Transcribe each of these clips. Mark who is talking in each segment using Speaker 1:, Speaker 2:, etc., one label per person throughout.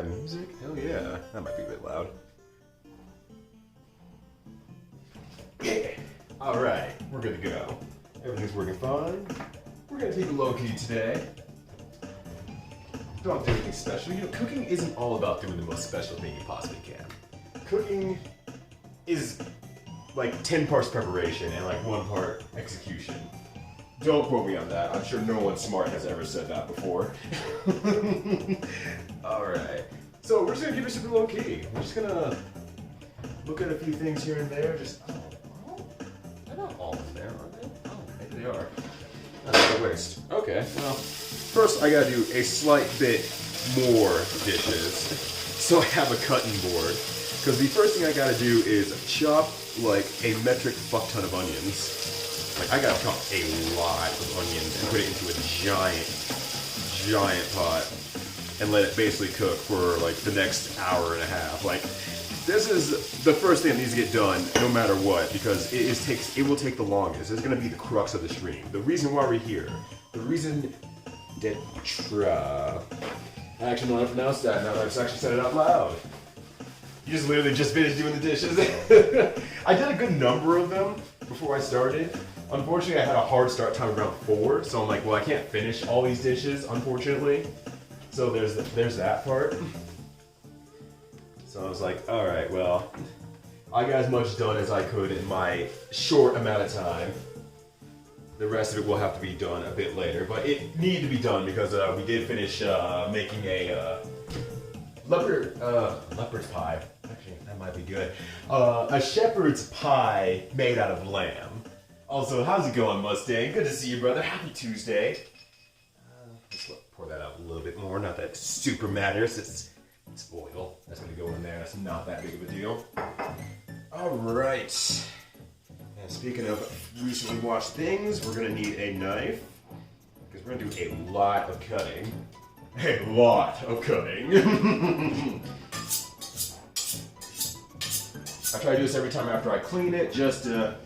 Speaker 1: Got music? Hell yeah. That might be a bit loud. Yeah. Alright, we're good to go. Everything's working fine. We're gonna take it low key today. Don't do anything special. You know, cooking isn't all about doing the most special thing you possibly can. Cooking is like 10 parts preparation and like 1 part execution. Don't quote me on that. I'm sure no one smart has ever said that before. Alright. So we're just gonna keep it super low key. We're just gonna look at a few things here and there. Just, they're not all in there, are they? Oh, maybe they are. That's a waste. Okay, well, first I gotta do a slight bit more dishes. So I have a cutting board. Because the first thing I gotta do is chop like a metric fuck ton of onions. Like I gotta chop a lot of onions and put it into a giant pot and let it basically cook for like the next hour and a half. Like this is the first thing that needs to get done no matter what, because it will take the longest. It's gonna be the crux of the stream. The reason why we're here. The reason that I actually know how to pronounce that now that I've actually said it out loud. You just literally just finished doing the dishes. I did a good number of them before I started. Unfortunately, I had a hard start time around 4, so I'm like, well, I can't finish all these dishes, unfortunately. So there's that part. So I was like, all right, well, I got as much done as I could in my short amount of time. The rest of it will have to be done a bit later, but it needed to be done because we did finish making a leopard's pie. Actually, that might be good. A shepherd's pie made out of lamb. Also, how's it going, Mustang? Good to see you, brother. Happy Tuesday. Let's pour that out a little bit more. Not that super matters. It's oil. That's gonna go in there. That's not that big of a deal. All right. And speaking of recently washed things, we're gonna need a knife because we're gonna do a lot of cutting. A lot of cutting. I try to do this every time after I clean it, just to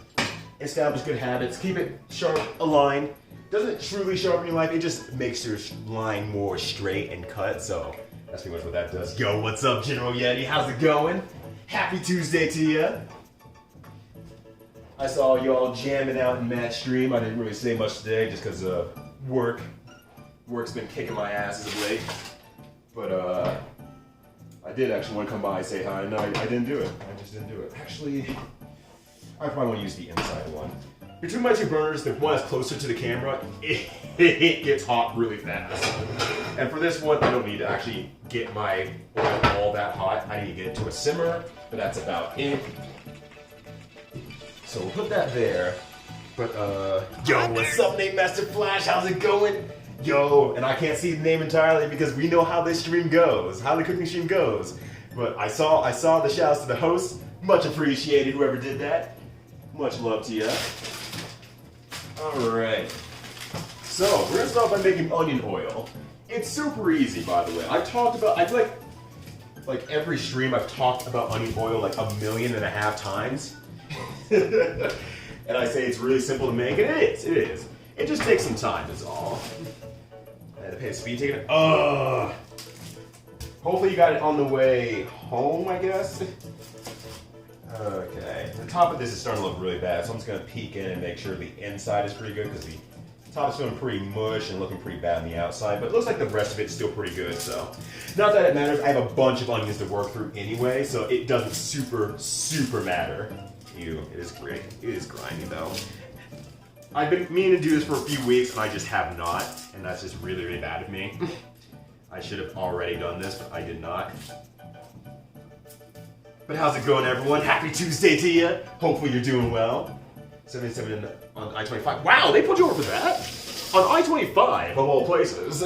Speaker 1: establish good habits, keep it sharp, aligned. Doesn't truly sharpen your life, it just makes your line more straight and cut, so that's pretty much what that does. Yo, what's up, General Yeti? How's it going? Happy Tuesday to you. I saw y'all jamming out in Matt's stream. I didn't really say much today just because of work. Work's been kicking my ass as of late. But I did actually want to come by and say hi. No, I didn't do it. I just didn't do it. Actually, I probably want to use the inside one. Between my 2 burners, the one that's closer to the camera, it gets hot really fast. And for this one, I don't need to actually get my oil all that hot. I need to get it to a simmer, but that's about it. So we'll put that there. But yo, what's up, Nate Master Flash? How's it going? Yo, and I can't see the name entirely because we know how this stream goes, how the cooking stream goes. But I saw the shouts to the host. Much appreciated, whoever did that. Much love to you. Alright. So, we're gonna start by making onion oil. It's super easy, by the way. I feel like every stream I've talked about onion oil like 1.5 million times. And I say it's really simple to make, and it is. It just takes some time, is all. I had to pay a speed ticket. Hopefully you got it on the way home, I guess. Okay, the top of this is starting to look really bad, so I'm just going to peek in and make sure the inside is pretty good, because the top is feeling pretty mush and looking pretty bad on the outside, but it looks like the rest of it's still pretty good, so. Not that it matters, I have a bunch of onions to work through anyway, so it doesn't super matter. Ew, it is great. It is grindy, though. I've been meaning to do this for a few weeks, and I just have not, and that's just really bad of me. I should have already done this, but I did not. But how's it going, everyone? Happy Tuesday to you. Hopefully you're doing well. 77 on I-25. Wow, they put you over for that? On I-25, of all places.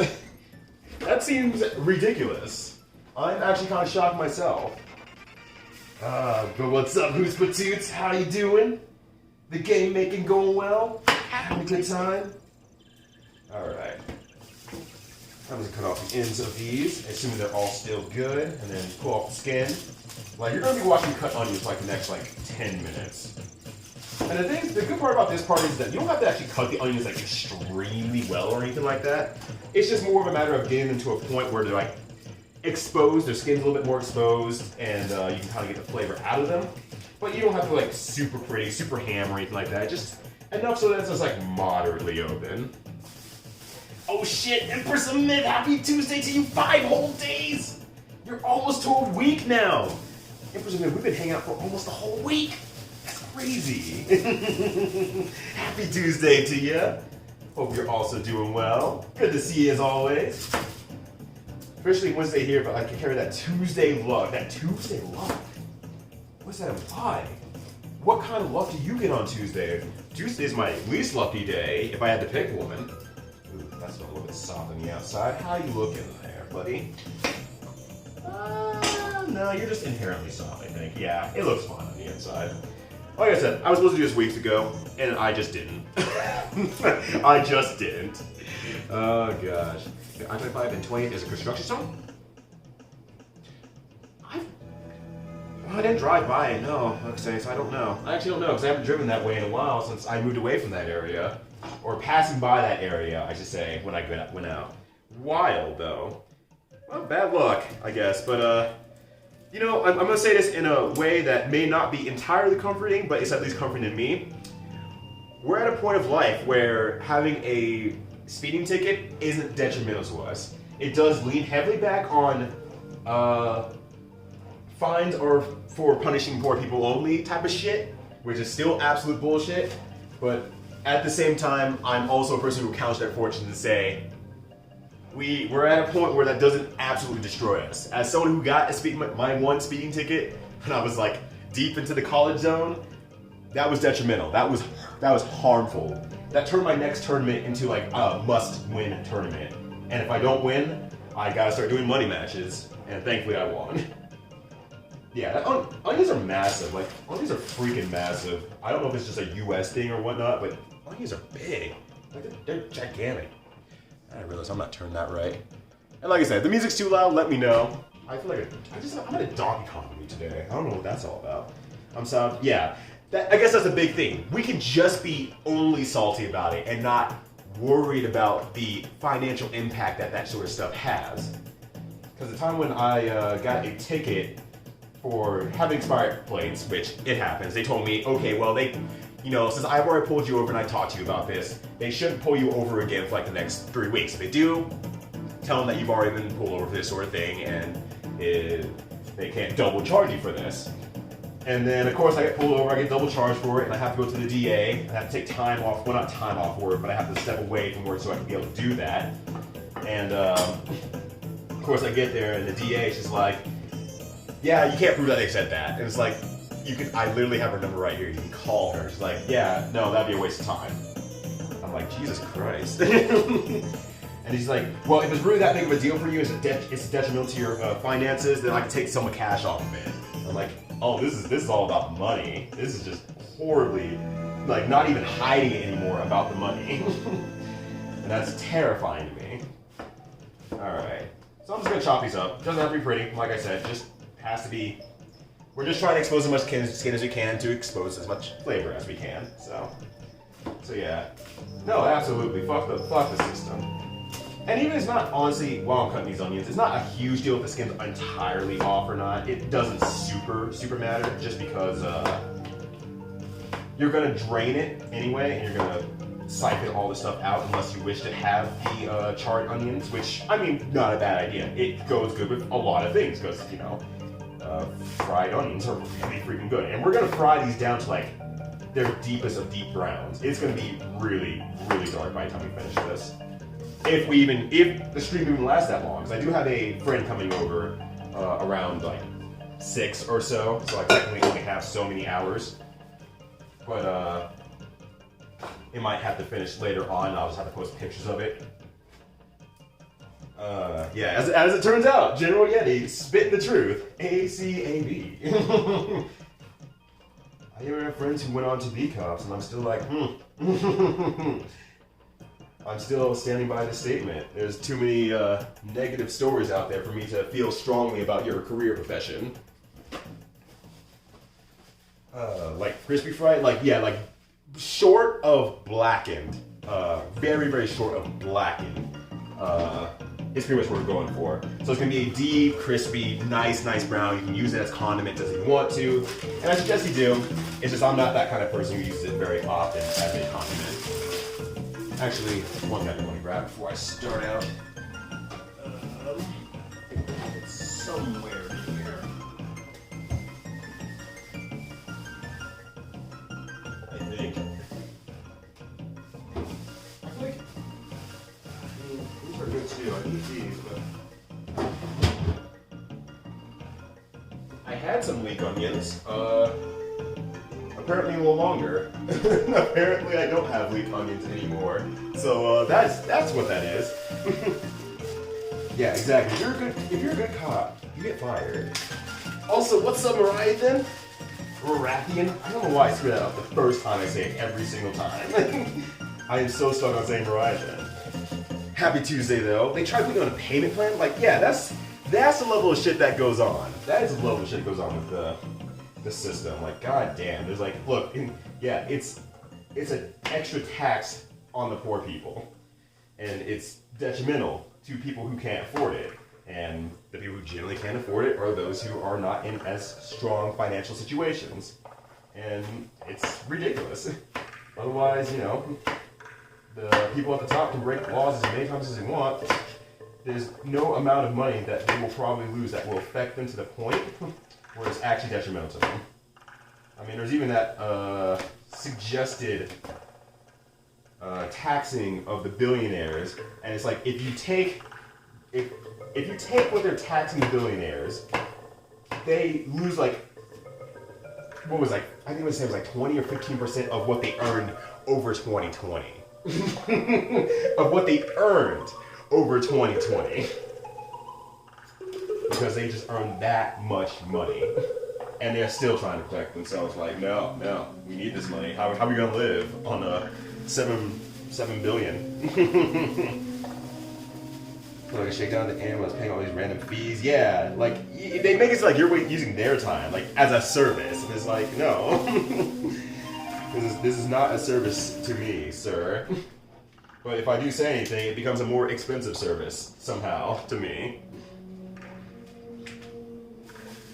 Speaker 1: That seems ridiculous. I'm actually kind of shocked myself. But what's up, Who's Patoots? How you doing? The game making going well? Having a good time? Alright. I'm just gonna cut off the ends of these, assuming they're all still good, and then pull off the skin. Like, you're gonna be watching me cut onions for like the next 10 minutes. And the good part about this part is that you don't have to actually cut the onions extremely well or anything like that. It's just more of a matter of getting them to a point where they're exposed. Their skin's a little bit more exposed, and you can kind of get the flavor out of them. But you don't have to like super pretty, super ham or anything like that. Just enough so that it's just like moderately open. Oh shit, Empress of Myth, happy Tuesday to you, 5 whole days! You're almost to a week now! Empress of Myth, we've been hanging out for almost a whole week! That's crazy! Happy Tuesday to you! Hope you're also doing well. Good to see you as always. Officially Wednesday here, but I can carry that Tuesday luck. That Tuesday luck? What's that imply? What kind of luck do you get on Tuesday? Tuesday's my least lucky day, if I had to pick one. Ooh, that's a little bit soft on the outside. How you looking there, buddy? No, you're just inherently soft, I think. Yeah, it looks fine on the inside. Like I said, I was supposed to do this weeks ago, and I just didn't. I just didn't. Oh, gosh. The I-25 and 20th is a construction zone? I didn't drive by it, no. Okay, so I don't know. I actually don't know, because I haven't driven that way in a while since I moved away from that area. Or passing by that area, I should say, when I went out. Wild, though. Well, bad luck, I guess. But, you know, I'm going to say this in a way that may not be entirely comforting, but it's at least comforting to me. We're at a point of life where having a speeding ticket isn't detrimental to us. It does lean heavily back on fines or for punishing poor people only type of shit, which is still absolute bullshit. But at the same time, I'm also a person who counts their fortune to say, we're at a point where that doesn't absolutely destroy us. As someone who got my one speeding ticket when I was like deep into the college zone, that was detrimental. That was harmful. That turned my next tournament into like a must-win tournament. And if I don't win, I gotta start doing money matches. And thankfully I won. Yeah, onions are massive. Like, onions are freaking massive. I don't know if it's just a US thing or whatnot, but onions are big. Like, they're gigantic. I realize I'm not turning that right. And like I said, if the music's too loud, let me know. I feel like I'm at a Donkey Kong mood today. I don't know what that's all about. I'm sound, yeah. I guess that's a big thing. We can just be only salty about it and not worried about the financial impact that sort of stuff has. Because the time when I got a ticket for having expired plates, which it happens, they told me, okay, well, since I've already pulled you over and I talked to you about this, they shouldn't pull you over again for like the next 3 weeks. If they do, tell them that you've already been pulled over for this sort of thing and they can't double charge you for this. And then, of course, I get pulled over, I get double charged for it, and I have to go to the DA. I have to take time off, well, not time off work, but I have to step away from work so I can be able to do that. And, of course, I get there, and the DA is just like, yeah, you can't prove that they said that. And it's like, I literally have her number right here. You can call her. She's like, yeah, no, that'd be a waste of time. I'm like, Jesus Christ. And he's like, well, if it's really that big of a deal for you, it's detrimental to your finances, then I can take some of the cash off of it. I'm like, oh, this is all about money. This is just horribly, like, not even hiding it anymore about the money. And that's terrifying to me. Alright. So I'm just gonna chop these up. Doesn't have to be pretty, like I said, just has to be. We're just trying to expose as much skin as we can to expose as much flavor as we can. So yeah. No, absolutely. Fuck the system. And even if it's not, honestly, while I'm cutting these onions, it's not a huge deal if the skin's entirely off or not. It doesn't super matter, just because you're gonna drain it anyway, and you're gonna siphon all the stuff out unless you wish to have the charred onions, which, I mean, not a bad idea. It goes good with a lot of things, because, fried onions are really freaking good. And we're gonna fry these down to, like, their deepest of deep browns. It's gonna be really, really dark by the time we finish this. If the stream even lasts that long, because I do have a friend coming over around like 6 or so I technically only have so many hours. But it might have to finish later on. I'll just have to post pictures of it. Yeah, as it turns out, General Yeti spitting the truth. ACAB. I even have friends who went on to be cops, and I'm still like, I'm still standing by the statement. There's too many negative stories out there for me to feel strongly about your career profession. Like crispy fried, like short of blackened. Very, very short of blackened. is pretty much what we're going for. So it's gonna be a deep, crispy, nice brown. You can use it as condiment as you want to. And I suggest you do. It's just I'm not that kind of person who uses it very often as a condiment. Actually, one thing I want to grab before I start out. It's somewhere here. I think. These are good too. I need these, but I had some leek onions. Apparently a little longer. Apparently I don't have leek onions anymore. So that's what that is. Yeah, exactly. If you're a good cop, you get fired. Also, what's up, Mariathan? Marathian? I don't know why I screw that up the first time I say it every single time. I am so stuck on saying Mariathan. Happy Tuesday though. They tried putting on a payment plan. Like, yeah, that's the level of shit that goes on. That is the level of shit that goes on with the system. Like, god damn. There's like, look, it's an extra tax on the poor people, and it's detrimental to people who can't afford it. And the people who generally can't afford it are those who are not in as strong financial situations. And it's ridiculous. Otherwise, you know, the people at the top can break laws as many times as they want. There's no amount of money that they will probably lose that will affect them to the point where it's actually detrimental to them. I mean, there's even that suggested taxing of the billionaires, and it's like if you take what they're taxing the billionaires, they lose like what was like I think it was like 20 or 15% of what they earned over 2020. Of what they earned over 2020. Because they just earned that much money. And they're still trying to protect themselves. Like, no, we need this money. How are we gonna live on $7 billion? Like a shakedown to animals paying all these random fees. Yeah, like they make it like you're using their time, like as a service. And it's like, no. This is not a service to me, sir. But if I do say anything, it becomes a more expensive service somehow to me.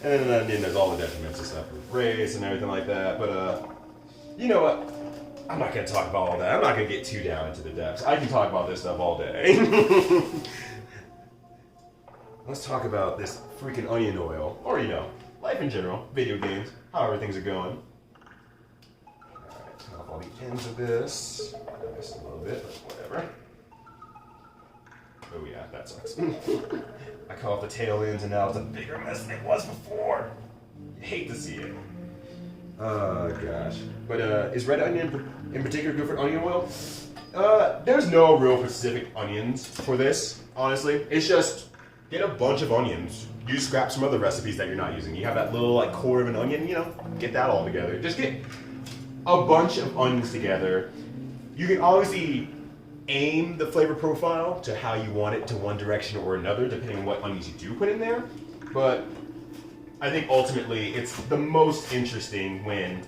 Speaker 1: And then there's all the detriments and stuff with race and everything like that. But you know what? I'm not gonna talk about all that. I'm not gonna get too down into the depths. I can talk about this stuff all day. Let's talk about this freaking onion oil, or you know, life in general, video games, however things are going. Alright, turn off all the ends of this. I missed a little bit, but whatever. Oh yeah, that sucks. I cut off the tail ends and now it's a bigger mess than it was before. You hate to see it. Oh gosh. But is red onion in particular good for onion oil? There's no real specific onions for this, honestly. It's just get a bunch of onions. You scrap some other recipes that you're not using. You have that little like core of an onion, you know, get that all together. Just get a bunch of onions together. You can obviously aim the flavor profile to how you want it to one direction or another, depending on what onions you do put in there. But I think ultimately it's the most interesting when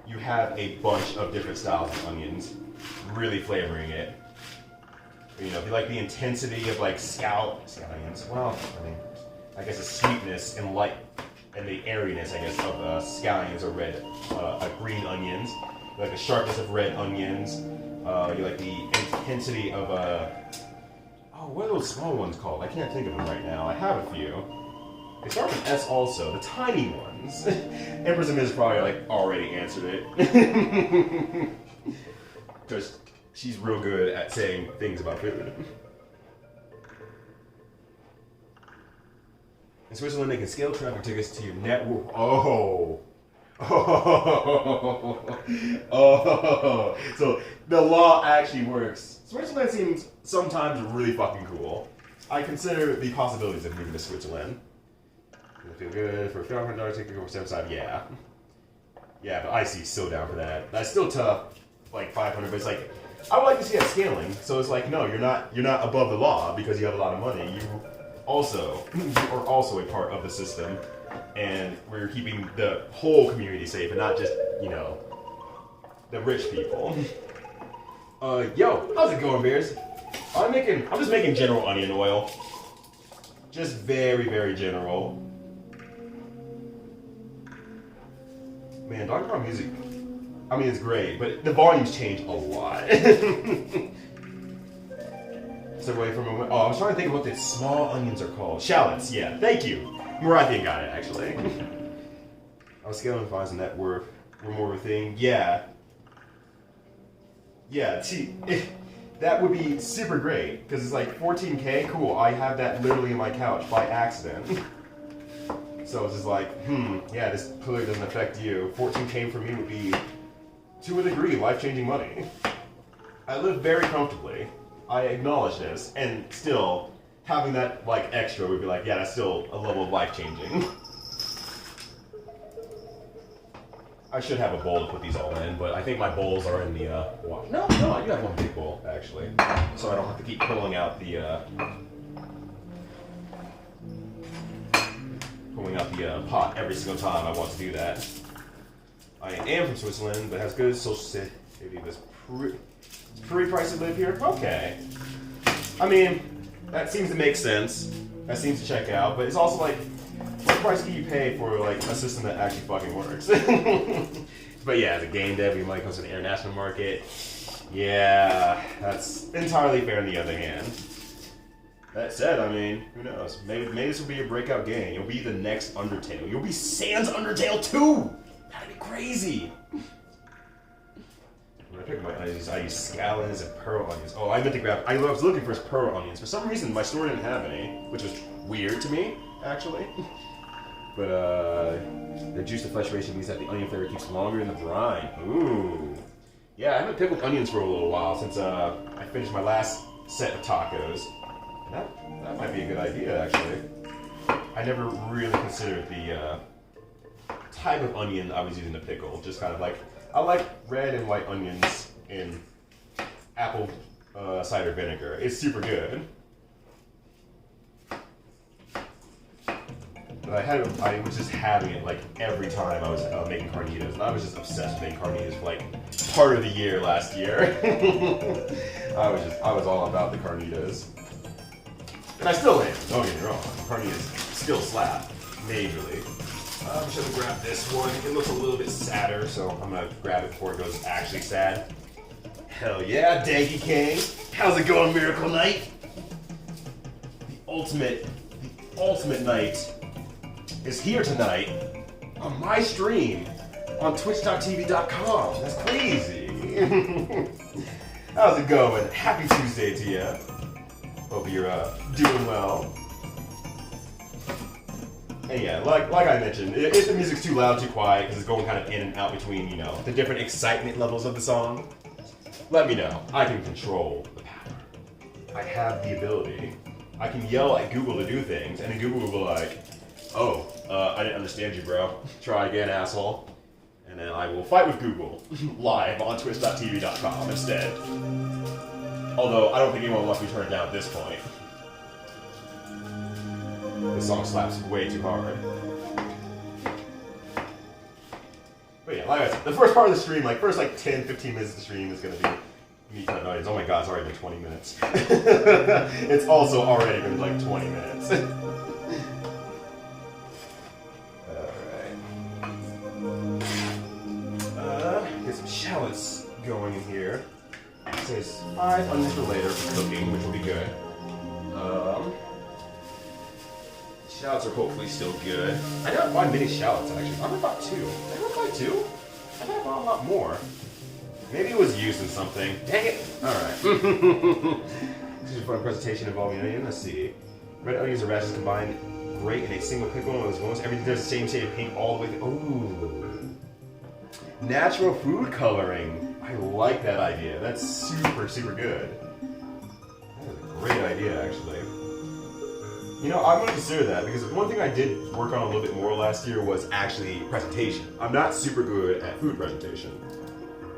Speaker 1: you have a bunch of different styles of onions, really flavoring it. You know, if you like the intensity of like scout onions, well, I mean, I guess the sweetness and light and the airiness, I guess, of scallions or green onions. You like the sharpness of red onions. You like the intensity of what are those small ones called? I can't think of them right now. I have a few. They start with S also, the tiny ones. Empress and Ms. probably like already answered it. Because she's real good at saying things about food. In Switzerland, they can scale traffic tickets to your network. Oh. So the law actually works. Switzerland seems sometimes really fucking cool. I consider the possibilities of moving to Switzerland. I feel good for a $500 ticket over 75. Yeah. Yeah, but IC's still down for that. That's still tough, like 500, but it's like, I would like to see that scaling. So it's like, no, you're not above the law because you have a lot of money. You are also a part of the system, and we're keeping the whole community safe and not just, you know, the rich people. Yo, how's it going, Bears? I'm just making general onion oil. Just very, very general. Man, Donkey Kong music, I mean, it's great, but the volumes change a lot. So wait for a moment. Oh, I was trying to think of what the small onions are called. Shallots, yeah. Thank you. Marathian got it, actually. I was scaling fines and that were more of a thing. Yeah. Yeah, see, that would be super great, because it's like 14K, cool, I have that literally in my couch by accident. So it's just like, yeah, this clearly doesn't affect you. 14K for me would be, to a degree, life-changing money. I live very comfortably. I acknowledge this, and still, having that, like, extra would be like, yeah, that's still a level of life-changing. I should have a bowl to put these all in, but I think my bowls are in the, wash. No, I do have one big bowl, actually. So I don't have to keep pulling out the, pot every single time I want to do that. I am from Switzerland, but has good social safety. It's pretty pricey to live here. Okay. I mean, that seems to make sense. That seems to check out, but it's also like, what price can you pay for like a system that actually fucking works? But yeah, as a game dev, we might go to the international market. Yeah, that's entirely fair on the other hand. That said, I mean, who knows? Maybe this will be a breakout game. You'll be the next Undertale. You'll be Sans Undertale 2! That'd be crazy! When I pick my onions, I use scallions and pearl onions. Oh, I meant to grab... I was looking for pearl onions. For some reason, my store didn't have any, which was weird to me, actually. But, the juice to flesh ratio means that the onion flavor keeps longer in the brine. Ooh. Yeah, I haven't pickled onions for a little while since, I finished my last set of tacos. That might be a good idea, actually. I never really considered the type of onion I was using to pickle. Just kind of like, I like red and white onions in apple cider vinegar. It's super good. But I was just having it like every time I was making carnitas. And I was just obsessed with making carnitas for like part of the year last year. I was all about the carnitas. And I still am, don't get me wrong. Carnitas still slap, majorly. I should have grabbed this one. It looks a little bit sadder, so I'm gonna grab it before it goes actually sad. Hell yeah, Danky King. How's it going, Miracle Knight? The ultimate night is here tonight on my stream on twitch.tv.com. That's crazy. How's it going? Happy Tuesday to you. Hope you're doing well. And yeah, like I mentioned, if the music's too loud, too quiet, because it's going kind of in and out between, you know, the different excitement levels of the song, let me know. I can control the power. I have the ability. I can yell at Google to do things, and then Google will be like, oh, I didn't understand you, bro. Try again, asshole. And then I will fight with Google live on twitch.tv.com instead. Although, I don't think anyone wants me to turn it down at this point. This song slaps way too hard. But yeah, like I said, the first part of the stream, like first like 10, 15 minutes of the stream is going to be me cutting onions. Oh my god, it's already been 20 minutes. It's also already been like 20 minutes. Alright. Get some shallots going in here. It says 5 onions for later for cooking, which will be good. Shallots are hopefully still good. I didn't buy many shallots actually. I only bought 2. Did I ever buy 2? I thought I bought a lot more. Maybe it was used in something. Dang it! Alright. This is a fun presentation involving onion. Let's see. Red onions and radishes combined great in a single pickle. It was almost everything does the same shade of pink all the way through. Ooh. Natural food coloring. I like that idea. That's super, super good. That is a great idea, actually. You know, I'm going to consider that because one thing I did work on a little bit more last year was actually presentation. I'm not super good at food presentation.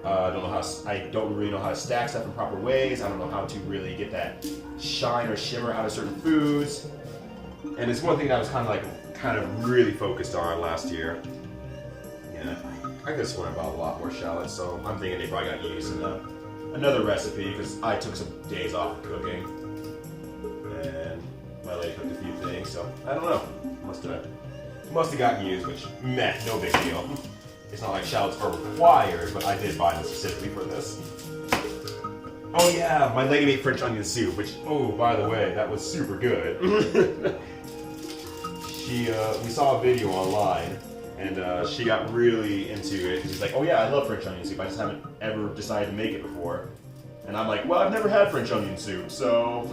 Speaker 1: I don't really know how to stack stuff in proper ways. I don't know how to really get that shine or shimmer out of certain foods. And it's one thing that I was kind of really focused on last year. Yeah, I could have sworn I bought a lot more shallots, so I'm thinking they probably got used in another recipe because I took some days off of cooking, and my lady cooked a few things. So I don't know. Must have gotten used, which meh, no big deal. It's not like shallots are required, but I did buy them specifically for this. Oh yeah, my lady made French onion soup, which, oh, by the way, that was super good. We saw a video online, and she got really into it. She's like, oh yeah, I love French onion soup, I just haven't ever decided to make it before. And I'm like, well, I've never had French onion soup, so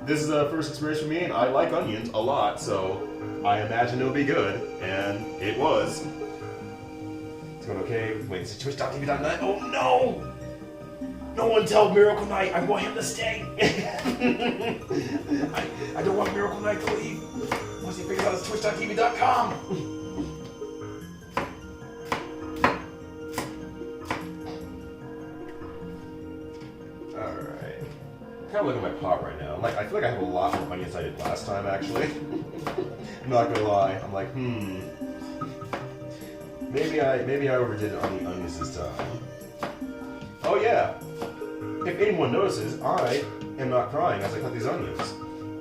Speaker 1: this is a first experience for me, and I like onions a lot, so I imagine it'll be good, and it was. It's going okay. Wait, is it twitch.tv.net? Oh no! No one tell Miracle Knight I want him to stay! I don't want Miracle Knight to leave. Once he figures out his twitch.tv.com! Alright. I'm kind of looking at my pot right now. I feel like I have a lot more onions than I did last time, actually. I'm not gonna lie. I'm like, maybe I overdid it on the onions this time. Oh yeah. If anyone notices, I am not crying as I cut these onions.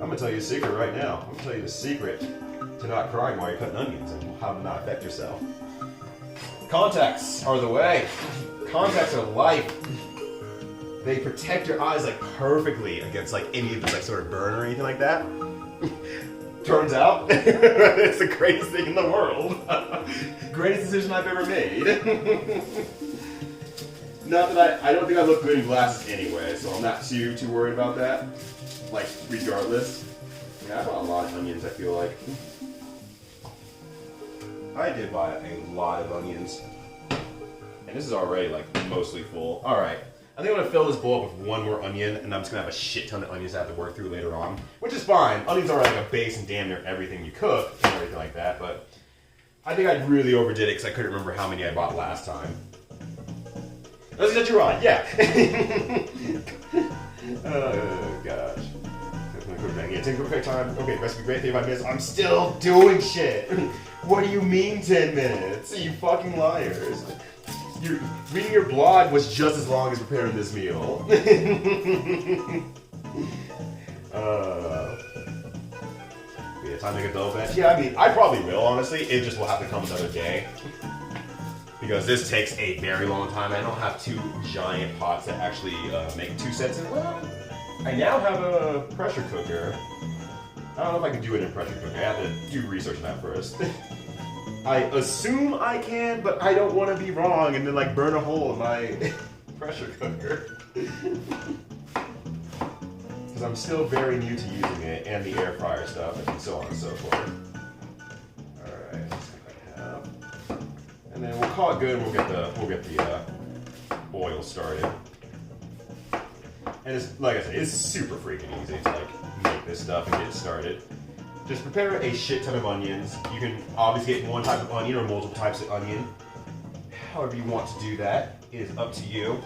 Speaker 1: I'm gonna tell you a secret right now. I'm gonna tell you the secret to not crying while you're cutting onions and how to not affect yourself. Contacts are the way. Contacts are life. They protect your eyes like perfectly against like any of this like sort of burn or anything like that. Turns out, it's the greatest thing in the world. Greatest decision I've ever made. Not that I don't think I look good in glasses anyway, so I'm not too worried about that. Like, regardless. Yeah, I bought a lot of onions, I feel like. I did buy a lot of onions. And this is already, like, mostly full. Alright, I think I'm gonna fill this bowl up with one more onion, and I'm just gonna have a shit ton of onions I have to work through later on. Which is fine. Onions are like a base in damn near everything you cook, and everything like that, but I think I really overdid it because I couldn't remember how many I bought last time. Let's get you on, yeah. Oh gosh. Yeah, take a quick time. Okay, recipe great. 35 minutes. I'm still doing shit. What do you mean 10 minutes? You fucking liars. Reading your blog was just as long as preparing this meal. Yeah, time to get double batch. Yeah, I mean, I probably will, honestly. It just will have to come another day. Because this takes a very long time. I don't have two giant pots that actually make 2 sets. And well, I now have a pressure cooker. I don't know if I can do it in a pressure cooker. I have to do research on that first. I assume I can, but I don't want to be wrong and then like burn a hole in my pressure cooker. Because I'm still very new to using it and the air fryer stuff and so on and so forth. Alright, let's see what I have. And then we'll call it good and we'll get the oil started. And it's, like I said, it's super freaking easy to like make this stuff and get it started. Just prepare a shit ton of onions. You can obviously get one type of onion or multiple types of onion. However you want to do that is up to you.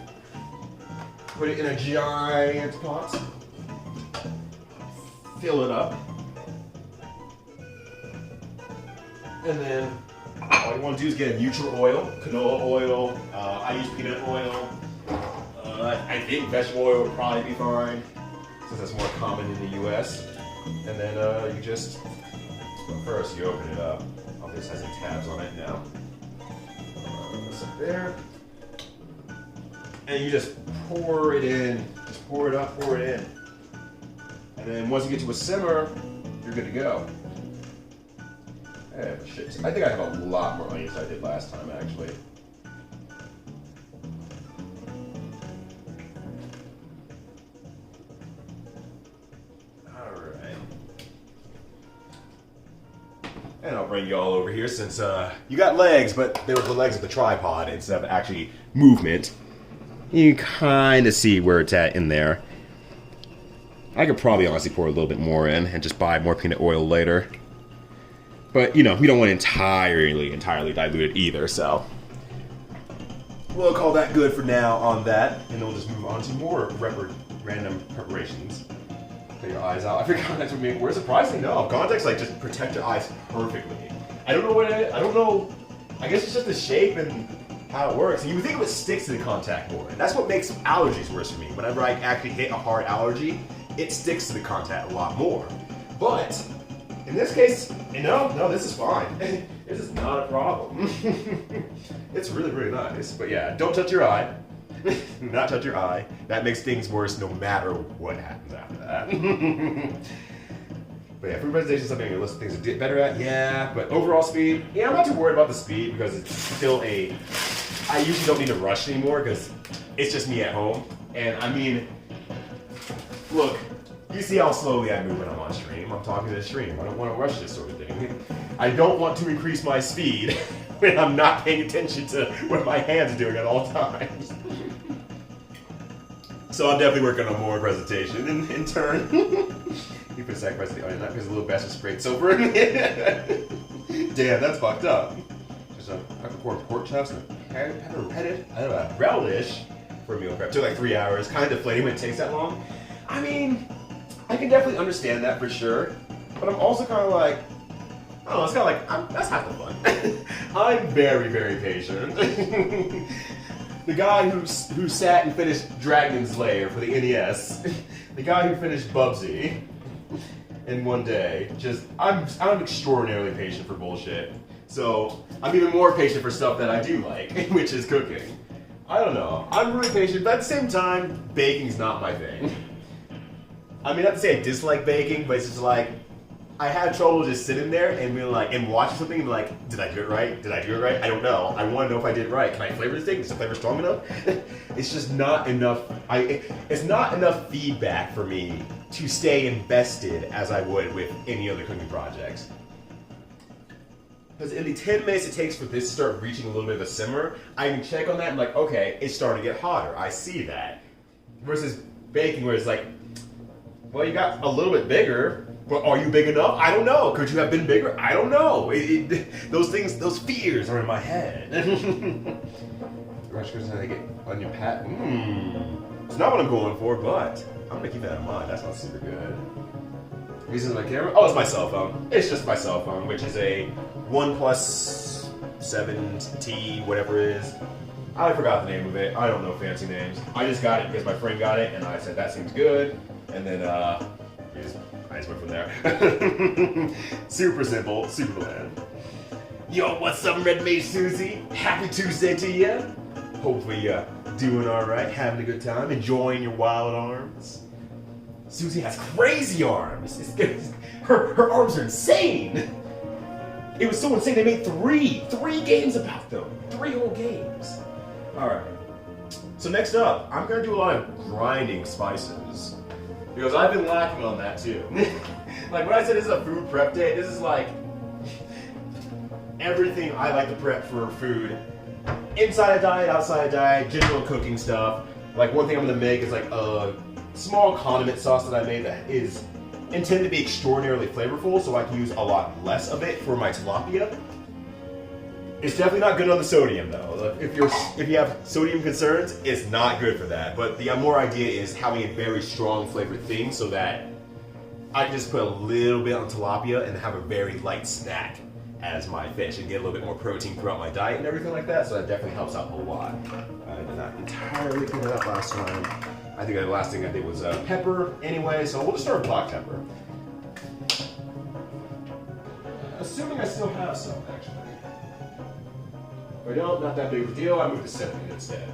Speaker 1: Put it in a giant pot. Fill it up. And then all you want to do is get a neutral oil, canola oil. I use peanut oil. I think vegetable oil would probably be fine, since that's more common in the US. And then you just, first you open it up. Oh, this has some tabs on it now. So there. And you just pour it in. Just pour it up, pour it in. And then once you get to a simmer, you're good to go. Shit. I think I have a lot more onions than I did last time, actually. Alright. And I'll bring you all over here since you got legs, but they were the legs of the tripod instead of actually movement. You kind of see where it's at in there. I could probably honestly pour a little bit more in and just buy more peanut oil later. But, you know, we don't want to entirely dilute it either, so we'll call that good for now on that, and then we'll just move on to more random preparations. Get your eyes out. I figured contacts would make. We're surprisingly no. Contacts like just protect your eyes perfectly. I don't know what it is. I don't know. I guess it's just the shape and how it works. And you would think it would stick to the contact more. And that's what makes allergies worse for me. Whenever I actually hit a hard allergy, it sticks to the contact a lot more. But in this case, no, this is fine. This is not a problem. It's really, really nice. But yeah, don't touch your eye. Do not touch your eye. That makes things worse no matter what happens after that. But yeah, food presentation is something I list things to get better at. Yeah, but overall speed, yeah, I'm not too worried about the speed because it's still I usually don't need to rush anymore because it's just me at home. And I mean, look, you see how slowly I move when I'm on stream. I'm talking to the stream. I don't want to rush this sort of thing. I don't want to increase my speed when I'm not paying attention to what my hands are doing at all times. So I'm definitely working on more presentation in turn. You put a sacrifice of the audience, not because the little bastard sprayed soap in it. Damn, that's fucked up. Just a pork chops and a relish for meal prep. Took like 3 hours, kind of deflating when it takes that long. I mean, I can definitely understand that for sure, but I'm also kind of like, I don't know, it's kind of like, that's half the fun. I'm very, very patient. The guy who sat and finished Dragon's Lair for the NES, the guy who finished Bubsy in one day, I'm extraordinarily patient for bullshit. So I'm even more patient for stuff that I do like, which is cooking. I don't know, I'm really patient, but at the same time, baking's not my thing. I mean, not to say I dislike baking, but it's just like, I had trouble just sitting there and being like, and watching something and be like, did I do it right? Did I do it right? I don't know. I want to know if I did it right. Can I flavor this thing? Is the flavor strong enough? It's just not enough. It's not enough feedback for me to stay invested as I would with any other cooking projects. Because in the 10 minutes it takes for this to start reaching a little bit of a simmer, I can check on that and like, okay, it's starting to get hotter. I see that. Versus baking where it's like, well, you got a little bit bigger, but are you big enough? I don't know. Could you have been bigger? I don't know. Those things, those fears are in my head. Rush goes how they get on your pat. It's not what I'm going for, but I'm gonna keep that in mind. That's not super good. Reason my camera? Oh, it's my cell phone. It's just my cell phone, which is a OnePlus 7T, whatever it is. I forgot the name of it. I don't know fancy names. I just got it because my friend got it, and I said that seems good. And then I just went from there. Super simple, super bland. Yo, what's up, Red Mage Susie? Happy Tuesday to you. Hopefully you're doing all right, having a good time, enjoying your wild arms. Susie has crazy arms. Her arms are insane. It was so insane they made three games about them. 3 whole games. All right. So next up, I'm gonna do a lot of grinding spices. Because I've been lacking on that too. Like when I said this is a food prep day, this is like everything I like to prep for food. Inside a diet, outside a diet, general cooking stuff. Like one thing I'm gonna make is like a small condiment sauce that I made that is intended to be extraordinarily flavorful, so I can use a lot less of it for my tilapia. It's definitely not good on the sodium though. If you have sodium concerns, it's not good for that. But the more idea is having a very strong flavored thing so that I can just put a little bit on tilapia and have a very light snack as my fish and get a little bit more protein throughout my diet and everything like that. So that definitely helps out a lot. I did not entirely clean it up last time. I think the last thing I did was pepper anyway, so we'll just start with black pepper. Assuming I still have some actually. If I don't, not that big of a deal, I move to cinnamon instead.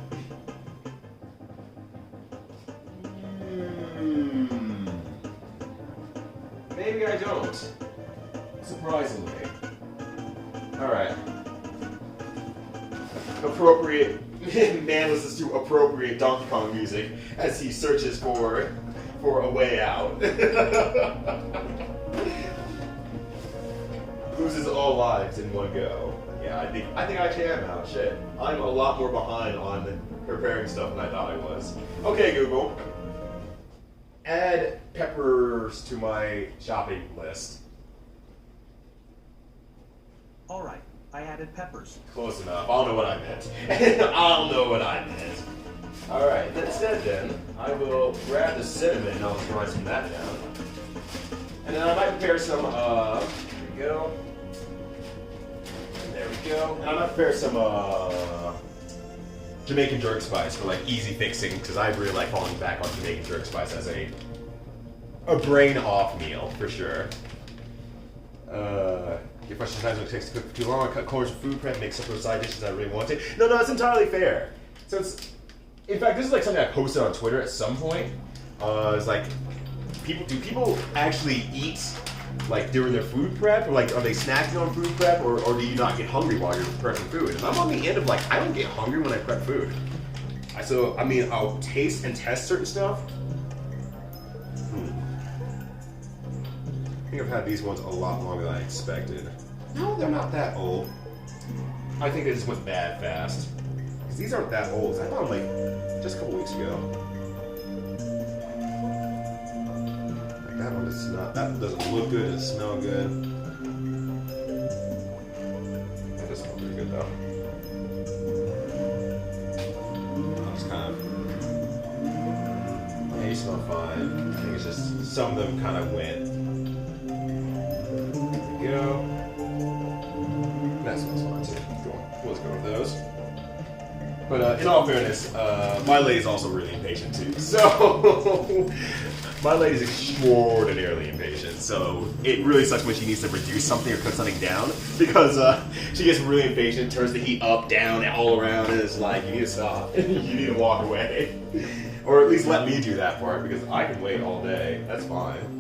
Speaker 1: Maybe I don't. Surprisingly. Alright. Appropriate. Man listens to appropriate Donkey Kong music as he searches for a way out. Loses all lives in one go. Yeah, I think I can now. Shit, I'm a lot more behind on preparing stuff than I thought I was. Okay, Google. Add peppers to my shopping list.
Speaker 2: All right, I added peppers.
Speaker 1: Close enough. I don't know what I meant. I don't know what I meant. All right. Instead, then I will grab the cinnamon and I'll grind some of that down. And then I might prepare some. Here we go. There we go. And I might prepare some Jamaican jerk spice for like easy fixing because I really like falling back on Jamaican jerk spice as a brain off meal for sure. Get fresh sometimes when it takes to cook for too long. I cut corners for food prep, make separate side dishes I really want to. No, it's entirely fair. So it's, in fact, this is like something I posted on Twitter at some point. It's like, do people actually eat like during their food prep, or like are they snacking on food prep, or do you not get hungry while you're prepping food? And I'm on the end of like I don't get hungry when I prep food. So I mean I'll taste and test certain stuff. I think I've had these ones a lot longer than I expected. No, they're not that old. I think they just went bad fast. Because these aren't that old. I bought them like just a couple weeks ago. Like that one is not, that doesn't look good, it doesn't smell good. That does smell pretty good though. I'll just kind of, yeah, you smell fine. I think it's just some of them kind of went. Go. That smells fine too. Let's go with those. But in all fairness, my lady's also really impatient too. So my lady's extraordinarily impatient. So it really sucks when she needs to reduce something or cut something down because she gets really impatient, turns the heat up, down, and all around, and it's like you need to stop. You need to walk away, or at least let me do that part because I can wait all day. That's fine.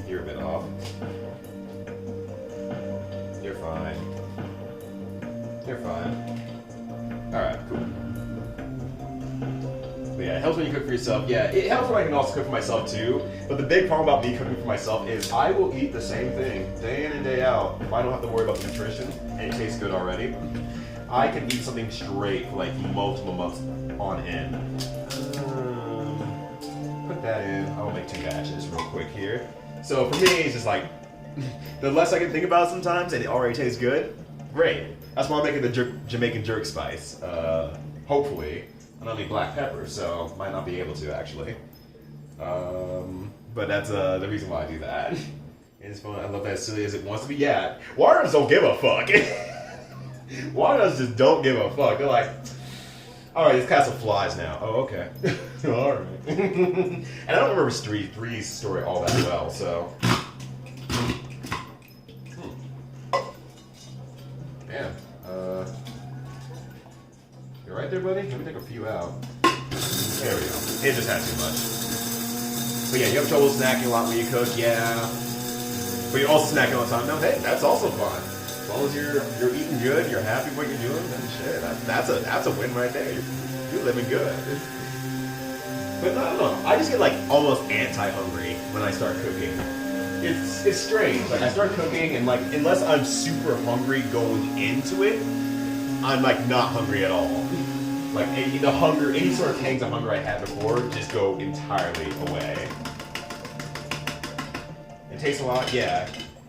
Speaker 1: You're a bit off. You're fine. You're fine. Alright, cool. But yeah, it helps when you cook for yourself. Yeah, it helps when I can also cook for myself too. But the big problem about me cooking for myself is I will eat the same thing day in and day out if I don't have to worry about the nutrition and it tastes good already. I can eat something straight for like multiple months on end. Put that in. I'll make 2 batches real quick here. So for me, it's just like, the less I can think about it sometimes and it already tastes good, great. That's why I'm making the Jamaican jerk spice, hopefully. I don't need black pepper, so might not be able to actually. But that's the reason why I do that. It's fun. I love that as silly as it wants to be. Yeah, water dogs don't give a fuck. Water dogs just don't give a fuck. They're like, alright, let's cast some flies now. Oh, okay. Alright. And I don't remember Three's story all that well, so. Man, you right there, buddy? Let me take a few out. There we go. It just had too much. But yeah, you have trouble snacking a lot when you cook, yeah. But you're also snacking all the time. No, hey, that's also fun. As long as you're eating good, you're happy with what you're doing, then shit, that's a win right there. You're living good. But no, I don't know. I just get like almost anti-hungry when I start cooking. It's strange. Like I start cooking and like unless I'm super hungry going into it, I'm like not hungry at all. Like the hunger, any sort of pangs of hunger I had before just go entirely away. It tastes a lot, yeah.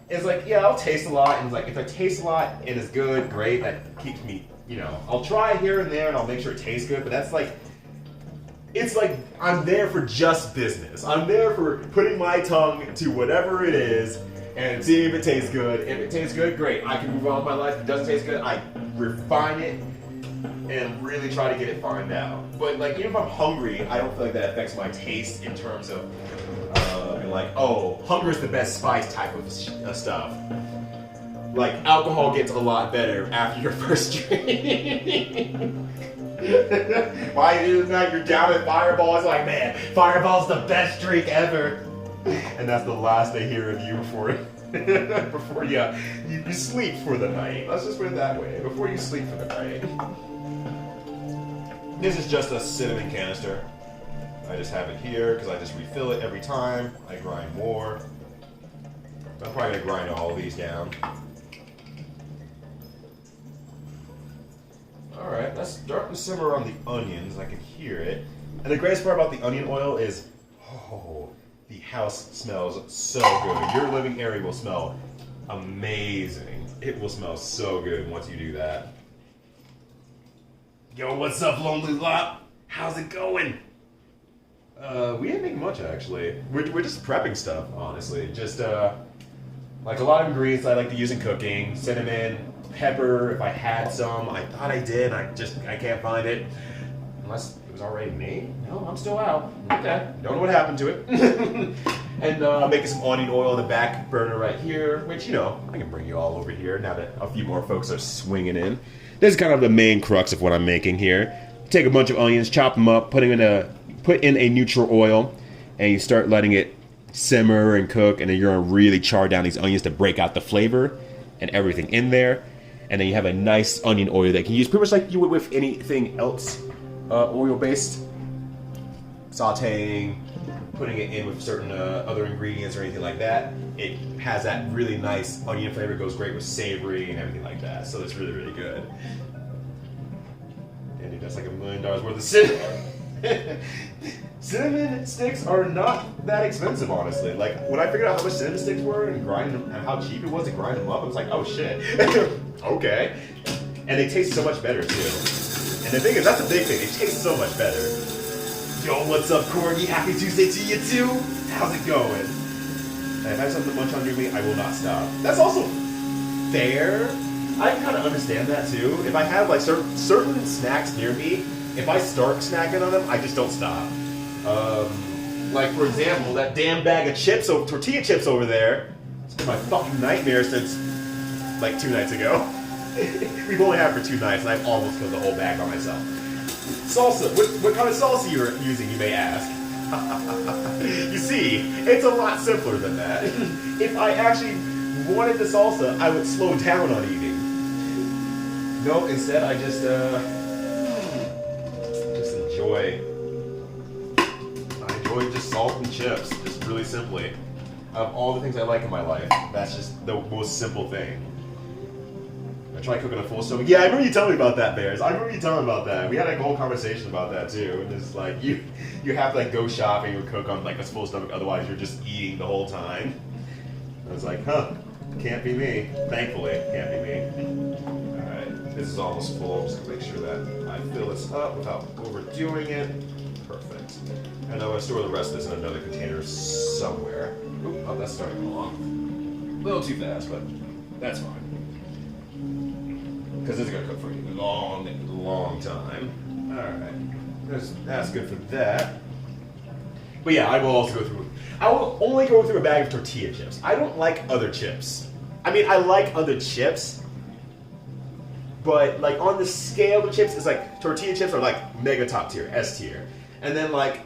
Speaker 1: It's like, yeah, I'll taste a lot, and it's like, if I taste a lot and it's good, great, that keeps me, you know, I'll try it here and there and I'll make sure it tastes good, but that's like, it's like, I'm there for just business. I'm there for putting my tongue to whatever it is and seeing if it tastes good. If it tastes good, great, I can move on with my life. If it doesn't taste good, I refine it and really try to get it fined out. But like, even if I'm hungry, I don't feel like that affects my taste in terms of, like, oh, hunger is the best spice type of stuff. Like, alcohol gets a lot better after your first drink. Why is that you're down at Fireball? It's like, man, Fireball's the best drink ever. And that's the last they hear of you before you sleep for the night. Let's just put it that way. Before you sleep for the night. This is just a cinnamon canister. I just have it here because I just refill it every time. I grind more. I'm probably going to grind all of these down. Alright, let's start to simmer on the onions. I can hear it. And the greatest part about the onion oil is, oh, the house smells so good. Your living area will smell amazing. It will smell so good once you do that. Yo, what's up, Lonely Lot? How's it going? We didn't make much, actually. We're just prepping stuff, honestly. Just, like a lot of ingredients I like to use in cooking. Cinnamon, pepper if I had some. I thought I did. I can't find it. Unless it was already made. No, I'm still out. Okay. Don't know what happened to it. And I'm making some onion oil in the back burner right here, which, you know, I can bring you all over here now that a few more folks are swinging in. This is kind of the main crux of what I'm making here. Take a bunch of onions, chop them up, put in a neutral oil, and you start letting it simmer and cook, and then you're gonna really char down these onions to break out the flavor and everything in there. And then you have a nice onion oil that you can use pretty much like you would with anything else oil-based. Sauteing, putting it in with certain other ingredients or anything like that. It has that really nice onion flavor, goes great with savory and everything like that. So it's really, really good. And that's like $1 million worth of cinnamon. Cinnamon sticks are not that expensive, honestly. Like, when I figured out how much cinnamon sticks were and grind them, and how cheap it was to grind them up, I was like, oh shit. Okay. And they taste so much better, too. And the thing is, that's the big thing, they taste so much better. Yo, what's up, Corgi? Happy Tuesday to you, too. How's it going? And if I have something to munch on near me, I will not stop. That's also fair. I can kind of understand that, too. If I have, like, certain snacks near me, if I start snacking on them, I just don't stop. Like, for example, that damn bag of chips, tortilla chips over there. It's been my fucking nightmare since, like, 2 nights ago. We've only had it for 2 nights, and I've almost killed the whole bag by myself. Salsa. What kind of salsa you're using, you may ask? You see, it's a lot simpler than that. If I actually wanted the salsa, I would slow down on eating. No, instead I just enjoy. I enjoy just salt and chips, just really simply. Of all the things I like in my life, that's just the most simple thing. I tried cooking a full stomach. Yeah, I remember you telling me about that, Bears. I remember you telling me about that. We had like, a whole conversation about that too. And it's like you have to like go shopping or cook on like a full stomach, otherwise you're just eating the whole time. I was like, huh, can't be me. Thankfully, can't be me. Alright, this is almost full. I'm just gonna make sure that I fill this up without overdoing it. Perfect. And I'm gonna store the rest of this in another container somewhere. Oop, oh, that's starting along. A little too fast, but that's fine. Because this is going to cook for a long time. Alright. That's good for that. But yeah, I will also go through... I will only go through a bag of tortilla chips. I don't like other chips. I mean, I like other chips. But, like, on the scale of chips, it's like... Tortilla chips are, like, mega top tier, S tier. And then, like,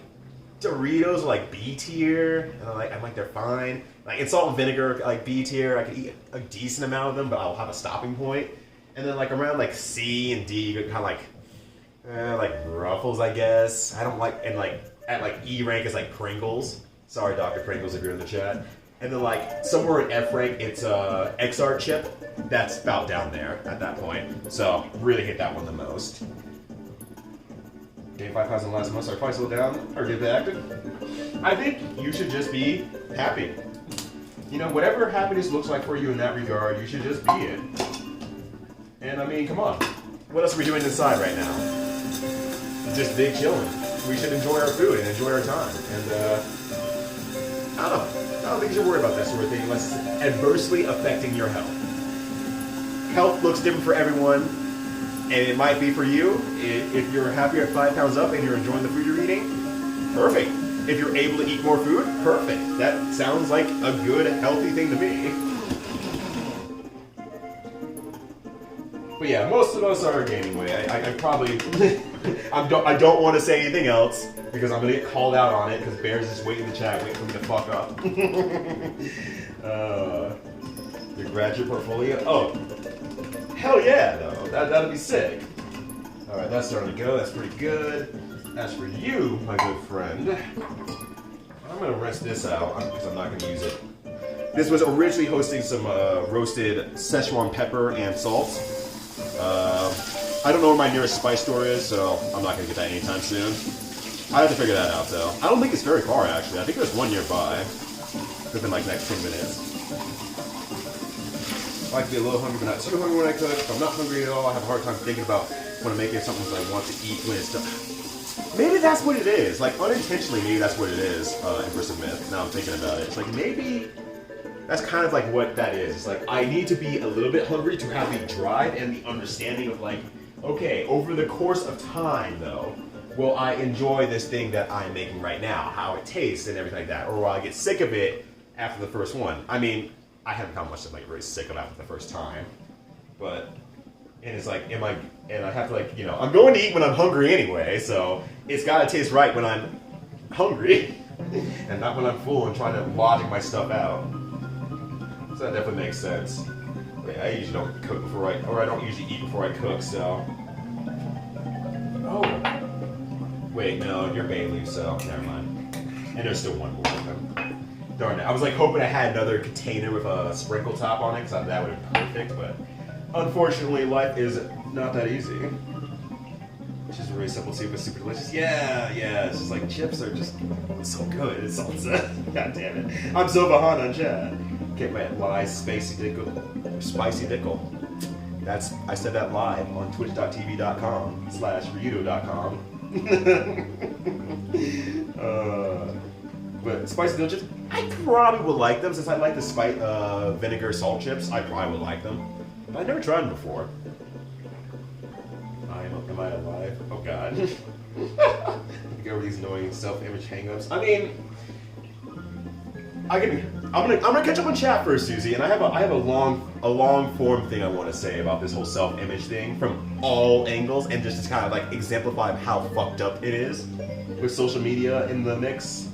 Speaker 1: Doritos are, like, B tier. And I'm like, they're fine. Like, in salt and vinegar, like, B tier. I could eat a decent amount of them, but I'll have a stopping point. And then like around like C and D, you kind of like Ruffles, I guess. I don't like, and like at like E rank is like Pringles. Sorry, Dr. Pringles, if you're in the chat. And then like somewhere in F rank, it's XR chip. That's about down there at that point. So really hit that one the most. Gained 5 pounds in the last month, so I probably slowed down or get back. I think you should just be happy. You know, whatever happiness looks like for you in that regard, you should just be it. And I mean, come on. What else are we doing inside right now? Just big chilling. We should enjoy our food and enjoy our time. And I don't know. I don't think you should worry about that sort of thing unless it's adversely affecting your health. Health looks different for everyone, and it might be for you. If you're happier at 5 pounds up and you're enjoying the food you're eating, perfect. If you're able to eat more food, perfect. That sounds like a good, healthy thing to me. But yeah, most of us are gaining weight. I probably, I don't want to say anything else because I'm gonna get called out on it because Bears is waiting in the chat, waiting for me to fuck up. Your graduate portfolio? Oh, hell yeah, though. That'll be sick. All right, that's starting to go. That's pretty good. As for you, my good friend, I'm gonna rinse this out because I'm not gonna use it. This was originally hosting some roasted Szechuan pepper and salt. I don't know where my nearest spice store is, so I'm not going to get that anytime soon. I have to figure that out, though. I don't think it's very far, actually. I think there's one nearby. Within, like, next 10 minutes. I like to be a little hungry, but not too hungry when I cook. If I'm not hungry at all, I have a hard time thinking about when I'm making something that I want to eat when it's done. Maybe that's what it is. Like, unintentionally, maybe that's what it is, Empress of Myth. Now I'm thinking about it. It's like, maybe That's kind of like what that is. It's like I need to be a little bit hungry to have the drive and the understanding of like, okay, over the course of time though, will I enjoy this thing that I'm making right now, how it tastes and everything like that, or will I get sick of it after the first one? I mean, I haven't found much to like really sick of after the first time, but and it's like, and I have to like, you know, I'm going to eat when I'm hungry anyway, so it's got to taste right when I'm hungry and not when I'm full and trying to logic my stuff out. So that definitely makes sense. But I usually don't cook before I don't usually eat before I cook, so. Oh. Wait, no, you're bay leaf, so never mind. And there's still one more of them. Darn it. I was like hoping I had another container with a sprinkle top on it, because that would have been perfect, but unfortunately life is not that easy. Which is really simple too, but super delicious. Yeah, it's just like chips are just so good. It's salsa. God damn it. I'm so behind on chat. Get my lies, spicy dickle. I said that live on twitch.tv.com/ryudo.com. But spicy dill chips, I probably would like them since I like the vinegar salt chips. I probably would like them, but I've never tried them before. Am I alive? Oh God! Get over these annoying self-image hang-ups. I mean, I'm gonna catch up on chat first, Susie, and I have a long form thing I want to say about this whole self-image thing from all angles, and just to kind of like exemplify how fucked up it is with social media in the mix.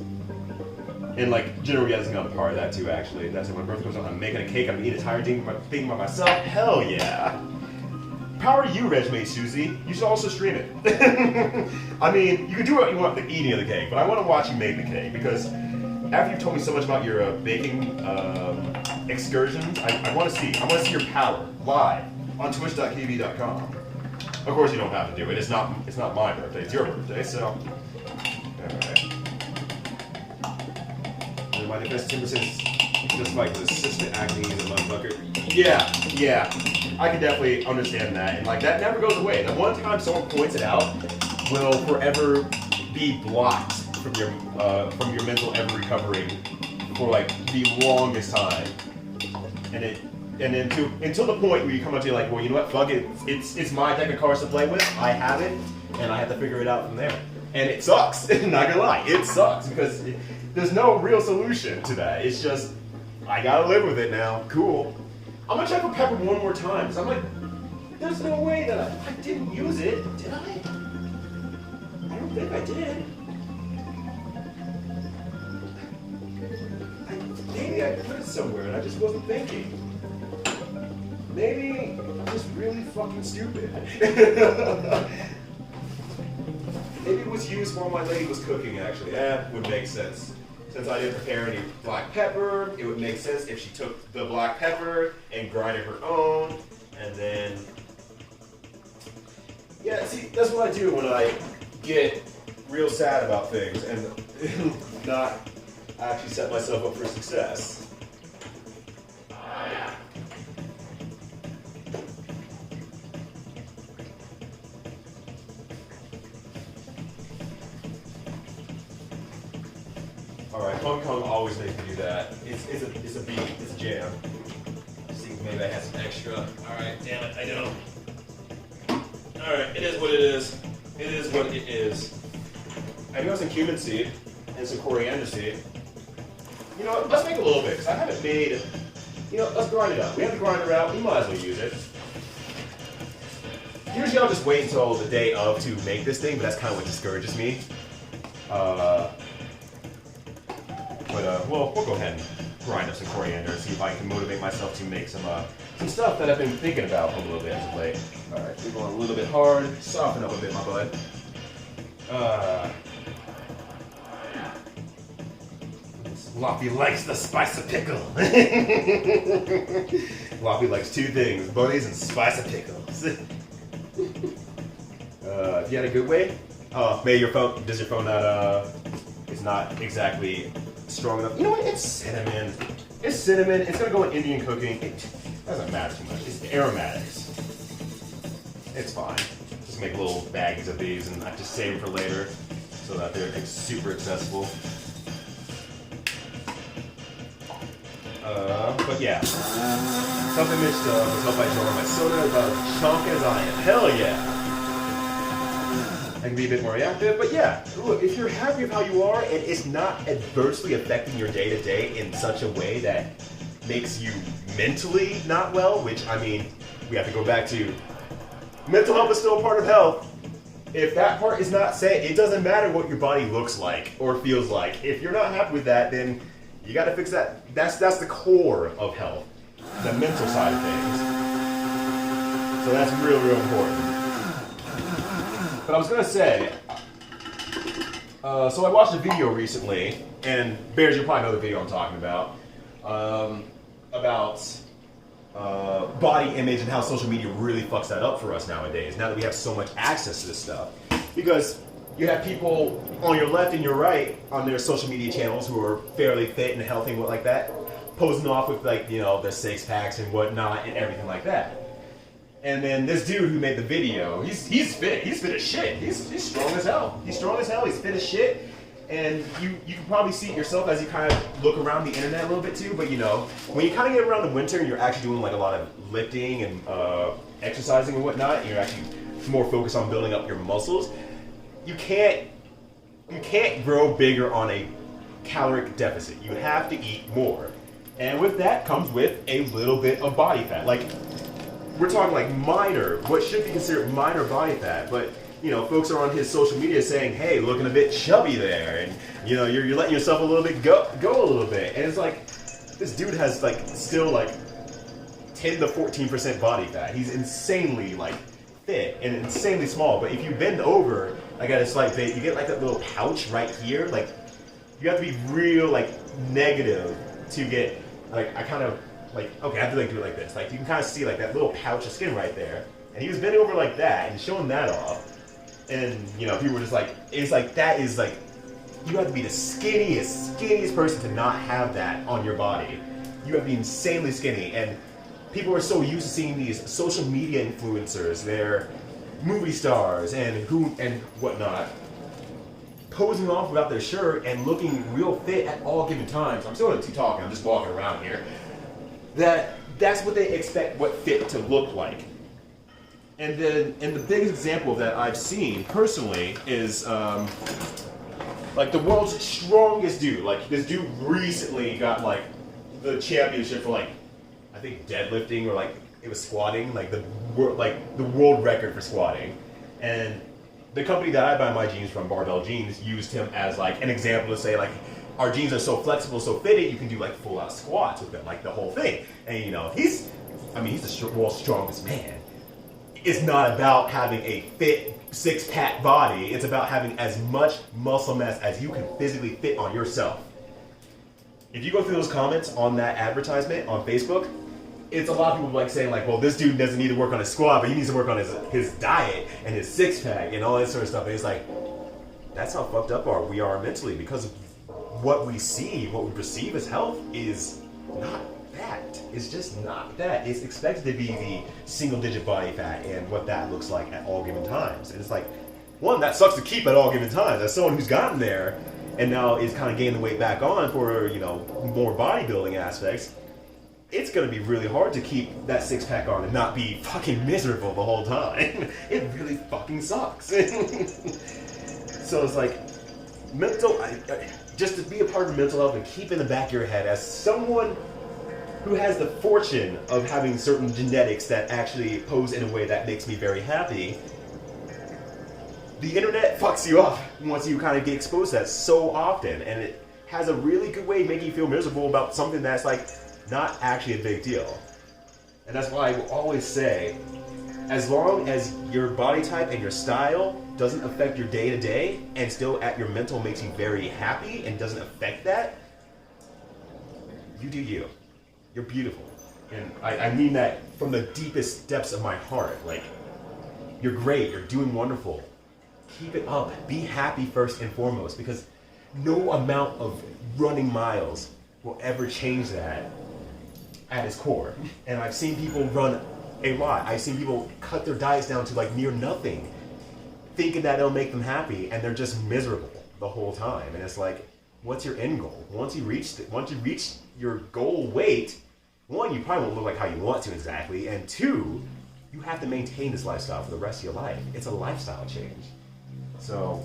Speaker 1: And like general reality's got a part of that too. Actually, that's when my birthday comes on. I'm making a cake. I'm eating an entire thing by myself. Hell yeah! Power to you, Regmate Susie. You should also stream it. I mean, you can do what you want with the eating of the cake, but I want to watch you make the cake because after you've told me so much about your baking excursions, I want to see. I want to see your power live on twitch.tv.com. Of course, you don't have to do it. It's not my birthday. It's your birthday. So, all right. And my best Timber says, just like the assistant acting in the motherfucker. Yeah. I can definitely understand that, and like that never goes away. The one time someone points it out will forever be blocked from your mental ever recovering for like the longest time, and then until the point where you come up to like, well, you know what, fuck it, it's my deck of cards to play with. I have it, and I have to figure it out from there. And it sucks. Not gonna lie, it sucks because there's no real solution to that. It's just I gotta live with it now. Cool. I'm gonna check for pepper one more time. So I'm like, there's no way that I didn't use it, did I? I don't think I did. Maybe I put it somewhere and I just wasn't thinking. Maybe I'm just really fucking stupid. Maybe it was used while my lady was cooking, actually. That would make sense. Since I didn't prepare any black pepper, it would make sense if she took the black pepper and grinded her own, and then... Yeah, see, that's what I do when I get real sad about things and not actually set myself up for success. Alright, Hong Kong always makes me do that. It's a beat, it's a jam. Let's see if maybe I had some extra. Alright, damn it, I know. Alright, it is what it is. It is what it is. I do have some cumin seed and some coriander seed. You know what, let's make a little bit, because I haven't made... You know, let's grind it up. We have the grinder out, we might as well use it. Usually I'll just wait until the day of to make this thing, but that's kind of what discourages me. Well, we'll go ahead and grind up some coriander and see if I can motivate myself to make some stuff that I've been thinking about a little bit as of late. Alright, we're going a little bit hard, soften up a bit, my bud. Loppy likes the spice of pickle. Loppy likes two things, bunnies and spice of pickles. If you had a good way? Maybe your phone, does your phone not, it's not exactly strong enough. You know what? It's cinnamon. It's cinnamon. It's gonna go in Indian cooking. It doesn't matter too much. It's aromatics. It's fine. Just make little baggies of these and I just save them for later so that they're super accessible. But yeah, supplements was helped by Jordan. My soda is about as chunk as I am. Hell yeah. I can be a bit more reactive, but yeah, look, if you're happy with how you are and it's not adversely affecting your day-to-day in such a way that makes you mentally not well, which, I mean, we have to go back to mental health is still a part of health. If that part is not set, it doesn't matter what your body looks like or feels like. If you're not happy with that, then you got to fix that. That's the core of health, the mental side of things. So that's real, real important. But I was gonna say, so I watched a video recently, and Bears, you probably know the video I'm talking about body image and how social media really fucks that up for us nowadays. Now that we have so much access to this stuff, because you have people on your left and your right on their social media channels who are fairly fit and healthy and what like that, posing off with like their six packs and whatnot and everything like that. And then this dude who made the video, he's fit. He's fit as shit. He's strong as hell. He's strong as hell. He's fit as shit. And you can probably see it yourself as you kind of look around the internet a little bit too. But when you kind of get around the winter and you're actually doing like a lot of lifting and exercising and whatnot, and you're actually more focused on building up your muscles, you can't grow bigger on a caloric deficit. You have to eat more. And with that comes with a little bit of body fat. Like, we're talking like minor, what should be considered minor body fat, but folks are on his social media saying, "Hey, looking a bit chubby there," and you're letting yourself a little bit go a little bit, and it's like this dude has like still like 10 to 14% body fat. He's insanely like fit and insanely small, but if you bend over, like at a slight bit, you get like that little pouch right here. Like you have to be real like negative to get like okay, I have to like do it like this. Like you can kind of see like that little pouch of skin right there. And he was bending over like that and showing that off. And people were just like, it's like that is like, you have to be the skinniest person to not have that on your body. You have to be insanely skinny. And people are so used to seeing these social media influencers, they're movie stars and whatnot, posing off without their shirt and looking real fit at all given times. I'm still not talking, I'm just walking around here. That's what they expect what fit to look like. And the biggest example of that I've seen personally is like the world's strongest dude. Like this dude recently got like the championship for like I think deadlifting or like it was squatting, like the world record for squatting. And the company that I buy my jeans from, Barbell Jeans, used him as like an example to say like, our jeans are so flexible, so fitted, you can do like full out squats with them, like the whole thing. And he's the world's strongest man. It's not about having a fit six-pack body. It's about having as much muscle mass as you can physically fit on yourself. If you go through those comments on that advertisement on Facebook, it's a lot of people like saying like, well, this dude doesn't need to work on his squat, but he needs to work on his diet and his six-pack and all that sort of stuff. And it's like, that's how fucked up we are mentally, because what we see, what we perceive as health is not that. It's just not that. It's expected to be the single-digit body fat and what that looks like at all given times. And it's like, one, that sucks to keep at all given times. As someone who's gotten there and now is kind of gaining the weight back on for, more bodybuilding aspects, it's going to be really hard to keep that six-pack on and not be fucking miserable the whole time. It really fucking sucks. So it's like, just to be a part of mental health and keep in the back of your head as someone who has the fortune of having certain genetics that actually pose in a way that makes me very happy, the internet fucks you up once you kind of get exposed to that so often, and it has a really good way of making you feel miserable about something that's like not actually a big deal. And that's why I will always say, as long as your body type and your style doesn't affect your day-to-day and still at your mental makes you very happy and doesn't affect that, you do you. You're beautiful. And I mean that from the deepest depths of my heart. Like, you're great, you're doing wonderful. Keep it up. Be happy first and foremost, because no amount of running miles will ever change that at its core. And I've seen people run a lot. I've seen people cut their diets down to like near nothing, thinking that it'll make them happy, and they're just miserable the whole time. And it's like, what's your end goal? Once you reach your goal weight, one, you probably won't look like how you want to exactly, and two, you have to maintain this lifestyle for the rest of your life. It's a lifestyle change. So,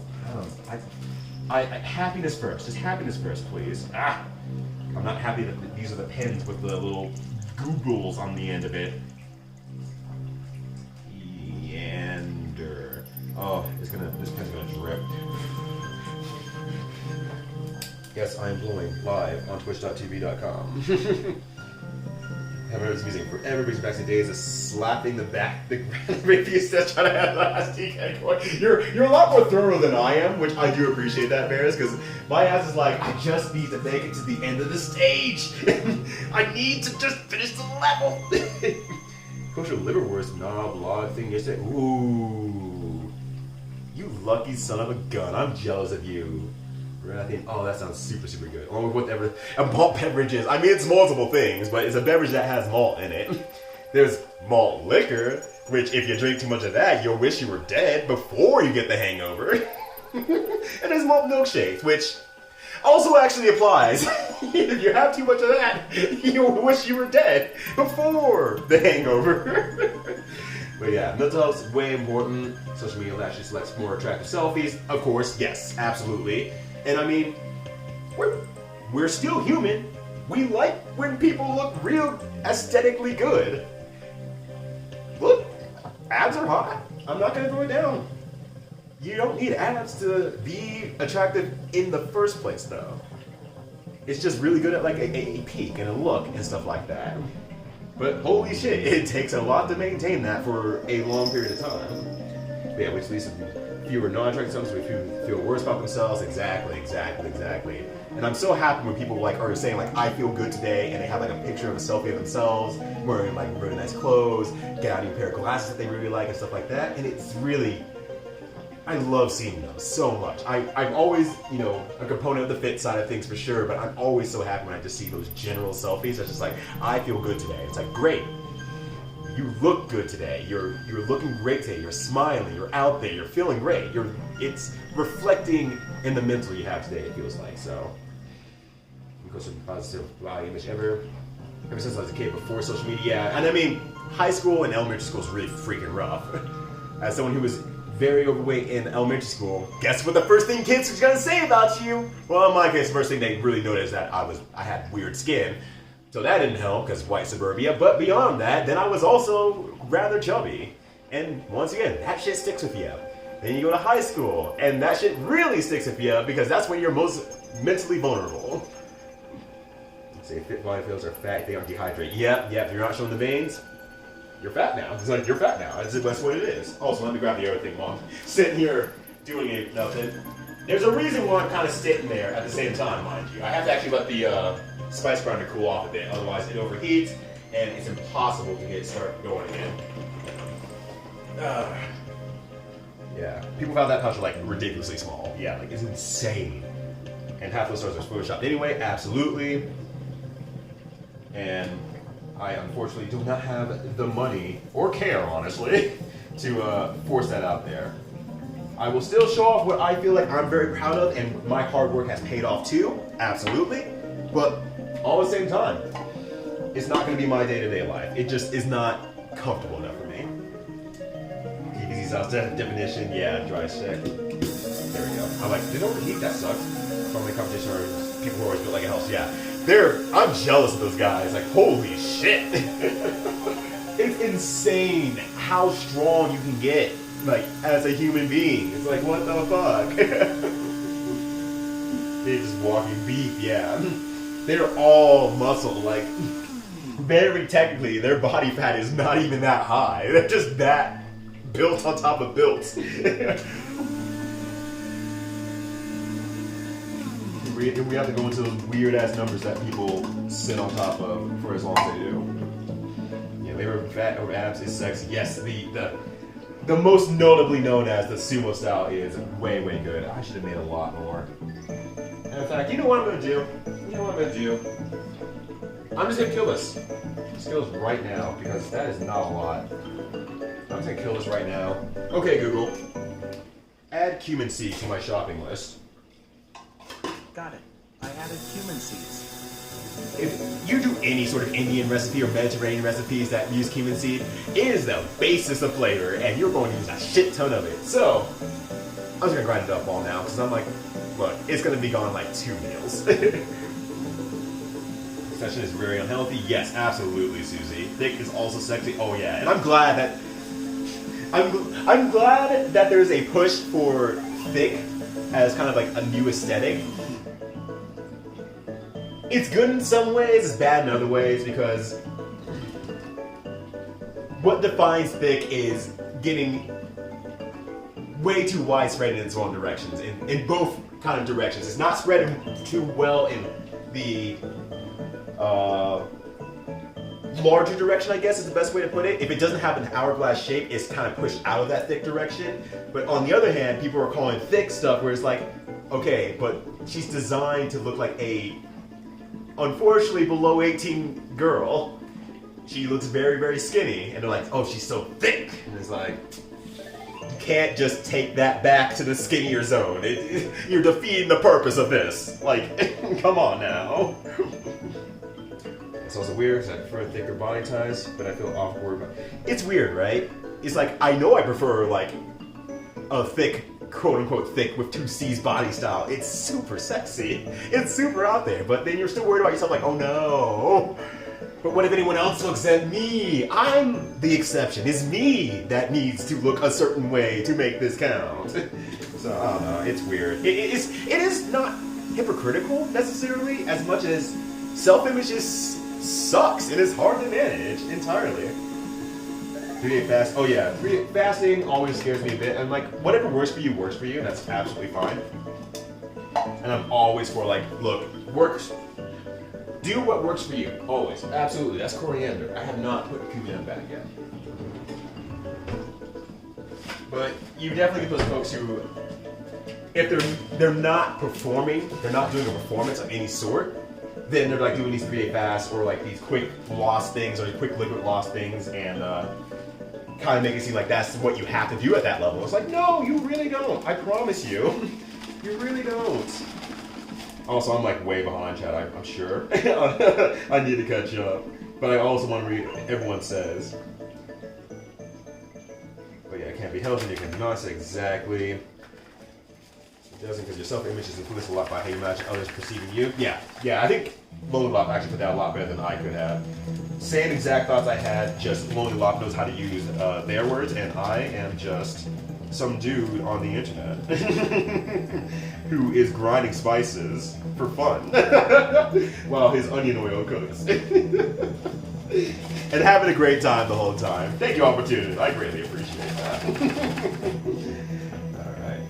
Speaker 1: happiness first. Just happiness first, please. I'm not happy that these are the pens with the little googles on the end of it. Yander. Oh, this pen's gonna drip. Yes, I am blowing live on twitch.tv.com. Everybody's music for everybody's backstage days is slapping the reviews that's trying to have last DK. You're a lot more thorough than I am, which I do appreciate that, Bears, because my ass is like, I just need to make it to the end of the stage. I need to just finish the level. Coach of Liverwurst blog thing yesterday. Ooh, you lucky son of a gun. I'm jealous of you. Oh, that sounds super, super good. Or whatever a malt beverage is. I mean, it's multiple things, but it's a beverage that has malt in it. There's malt liquor, which if you drink too much of that, you'll wish you were dead before you get the hangover. And there's malt milkshakes, which also actually applies. If you have too much of that, you'll wish you were dead before the hangover. But yeah, mental health is way important. Social media actually selects more attractive selfies. Of course, yes, absolutely. And I mean, we're still human. We like when people look real aesthetically good. Look, abs are hot. I'm not gonna throw it down. You don't need abs to be attractive in the first place, though. It's just really good at like a peak and a look and stuff like that. But holy shit, it takes a lot to maintain that for a long period of time. But yeah, which leads to fewer non-attractive selves who feel worse about themselves. Exactly. And I'm so happy when people like are saying like, I feel good today, and they have like a picture of a selfie of themselves wearing like really nice clothes, get out a new pair of glasses that they really like and stuff like that. And it's really, I love seeing those so much. I'm always, a component of the fit side of things for sure, but I'm always so happy when I just see those general selfies. It's just like, I feel good today. It's like, great. You look good today. You're looking great today. You're smiling. You're out there. You're feeling great. It's reflecting in the mental you have today. It feels like so. Most positive body image ever since I was a kid before social media. And I mean, high school and elementary school is really freaking rough. As someone who was very overweight in elementary school, guess what the first thing kids are gonna say about you? Well, in my case, the first thing they really noticed that I had weird skin. So that didn't help because white suburbia, but beyond that, then I was also rather chubby. And once again, that shit sticks with you. Then you go to high school, and that shit really sticks with you because that's when you're most mentally vulnerable. Say fit body feels are fat, they aren't dehydrated. Yep, if you're not showing the veins, you're fat now. It's like, you're fat now. That's what it is. Also, let me grab the other thing while I'm sitting here doing nothing. There's a reason why I'm kind of sitting there at the same time, mind you. I have to actually let the spice grinder cool off a bit, otherwise it overheats and it's impossible to start going again. Yeah, people found that pouch like ridiculously small. Yeah, like it's insane. And half those stores are photoshopped anyway, absolutely. And I unfortunately do not have the money or care, honestly, to force that out there. I will still show off what I feel like I'm very proud of and my hard work has paid off too, absolutely. But all at the same time, it's not going to be my day-to-day life. It just is not comfortable enough for me. TVZ sauce definition, yeah, dry shit. There we go. I'm like, did it overheat? That sucks. From the competition or people who always feel like a house, yeah. I'm jealous of those guys. Like, holy shit. It's insane how strong you can get, like, as a human being. It's like, what the fuck? They're just walking beef, yeah. They're all muscle, like, very technically, their body fat is not even that high. They're just that built on top of built. We have to go into those weird-ass numbers that people sit on top of for as long as they do. Yeah, they were fat over abs is sexy. Yes, the most notably known as the sumo style is way, way good. I should have made a lot more. And in fact, you know what I'm gonna do? I'm just gonna kill this. Just kill this right now, because that is not a lot. I'm just gonna kill this right now. Okay, Google. Add cumin seed to my shopping list.
Speaker 2: Got it. I added cumin seeds.
Speaker 1: If you do any sort of Indian recipe or Mediterranean recipes that use cumin seed, it is the basis of flavor, and you're going to use a shit ton of it. So, I'm just gonna grind it up all now, because I'm like, look, it's gonna be gone like 2 meals. Session is very unhealthy. Yes, absolutely, Susie. Thick is also sexy. Oh yeah, and I'm glad that there's a push for thick as kind of like a new aesthetic. It's good in some ways, it's bad in other ways, because what defines thick is getting way too widespread in its own directions, in both kind of directions. It's not spreading too well in the larger direction, I guess is the best way to put it. If it doesn't have an hourglass shape, it's kind of pushed out of that thick direction. But on the other hand, people are calling thick stuff where it's like, okay, but she's designed to look like a, unfortunately, below 18 girl. She looks very, very skinny, and they're like, oh, she's so thick. And it's like, you can't just take that back to the skinnier zone. You're defeating the purpose of this. Like, come on now. It's also weird because I prefer thicker body types, but I feel awkward. It's weird, right? It's like, I know I prefer like a thick, quote unquote thick with 2 C's body style. It's super sexy. It's super out there, but then you're still worried about yourself like, oh no. But what if anyone else looks at me? I'm the exception. It's me that needs to look a certain way to make this count. So, I don't know. It's weird. It is not hypocritical necessarily as much as self-image just sucks. It is hard to manage entirely. 3-day fast. Oh yeah, 3-day fasting always scares me a bit. And like, whatever works for you, and that's absolutely fine. And I'm always for like, look, works. Do what works for you, always. Absolutely, that's coriander. I have not put cumin back yet. But you definitely get those folks who, if they're not performing, they're not doing a performance of any sort, then they're like doing these 3-day fasts or like these quick loss things or quick liquid loss things and kind of make it seem like that's what you have to do at that level. It's like, no, you really don't. I promise you. You really don't. Also, I'm like way behind, Chad, I'm sure. I need to catch up. But I also want to read what everyone says. But yeah, it can't be healthy, you cannot exactly. It doesn't, because your self-image is influenced a lot by how you imagine others perceiving you. Yeah, I think Lonely Lop actually put that a lot better than I could have. Same exact thoughts I had, just Lonely Lop knows how to use their words, and I am just some dude on the internet who is grinding spices for fun while his onion oil cooks. And having a great time the whole time. Thank you all for tuning in. I greatly appreciate that. Alright.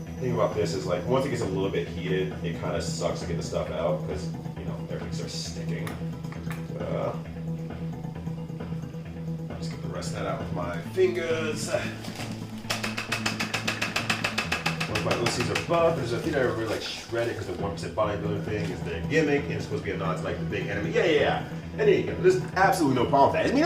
Speaker 1: The thing about this is like, once it gets a little bit heated, it kind of sucks to get the stuff out because, you know, everything starts sticking. I'll just get the rest of that out with my fingers. My OCs are buff. There's a thing I really like shredded because the 1% bodybuilder thing is their gimmick and it's supposed to be a nod to like the big enemy. Yeah. And there you go. There's absolutely no problem with that. I mean,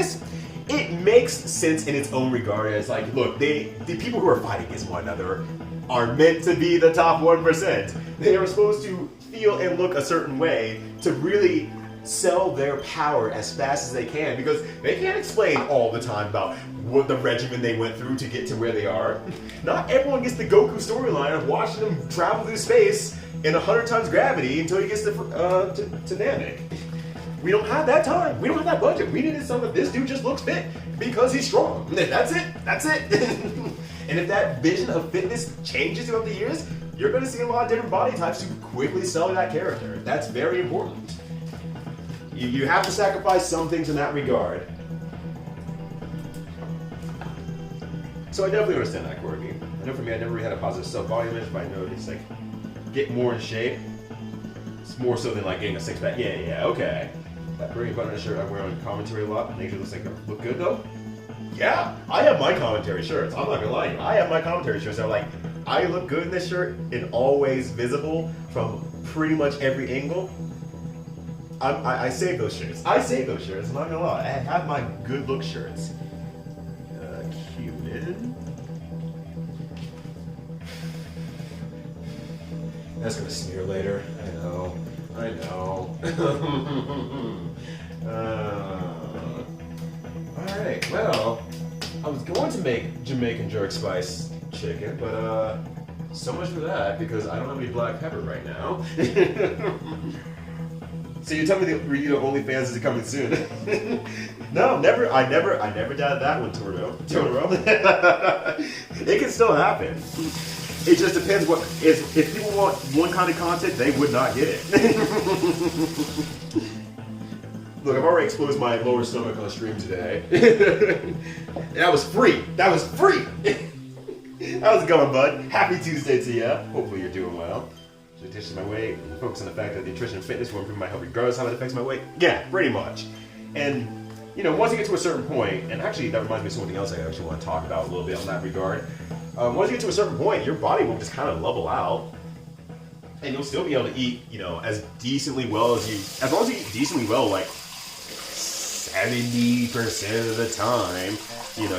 Speaker 1: it makes sense in its own regard. It's like, look, the people who are fighting against one another are meant to be the top 1%. They are supposed to feel and look a certain way to really sell their power as fast as they can, because they can't explain all the time about what the regimen they went through to get to where they are. Not everyone gets the Goku storyline of watching him travel through space in 100 times gravity until he gets to Namek. We don't have that time. We don't have that budget. We needed something. This dude just looks fit because he's strong. That's it. And if that vision of fitness changes throughout the years, you're going to see a lot of different body types who quickly sell that character. That's very important. You have to sacrifice some things in that regard. So I definitely understand that, Courtney. I know for me, I never really had a positive self-volume image, but I know it's like, get more in shape. It's more so than like getting a six-pack. Yeah, okay. That burning button on a shirt I wear on commentary a lot makes it look good though. Yeah, I have my commentary shirts. I'm not gonna lie to you. I have my commentary shirts that are like, I look good in this shirt and always visible from pretty much every angle. I save those shirts. I'm not gonna lie. I have my good look shirts. Cumin. That's gonna smear later. I know. I know. Alright, well, I was going to make Jamaican jerk spice chicken, but so much for that, because I don't have any black pepper right now. So you tell me the Rito OnlyFans is coming soon? No, never. I never doubted that one, Toro. It can still happen. It just depends what if people want one kind of content, they would not get it. Look, I've already exposed my lower stomach on stream today. That was free. That was free. How's it going, bud? Happy Tuesday to you. Hopefully you're doing well. Should I teach my weight? Focus on the fact that nutrition and fitness will improve my health regardless of how it affects my weight? Yeah, pretty much. And, you know, once you get to a certain point, and actually that reminds me of something else I actually want to talk about a little bit on that regard. Once you get to a certain point, your body will just kind of level out. And you'll still be able to eat, you know, as decently well as as long as you eat decently well, like 70% of the time, you know,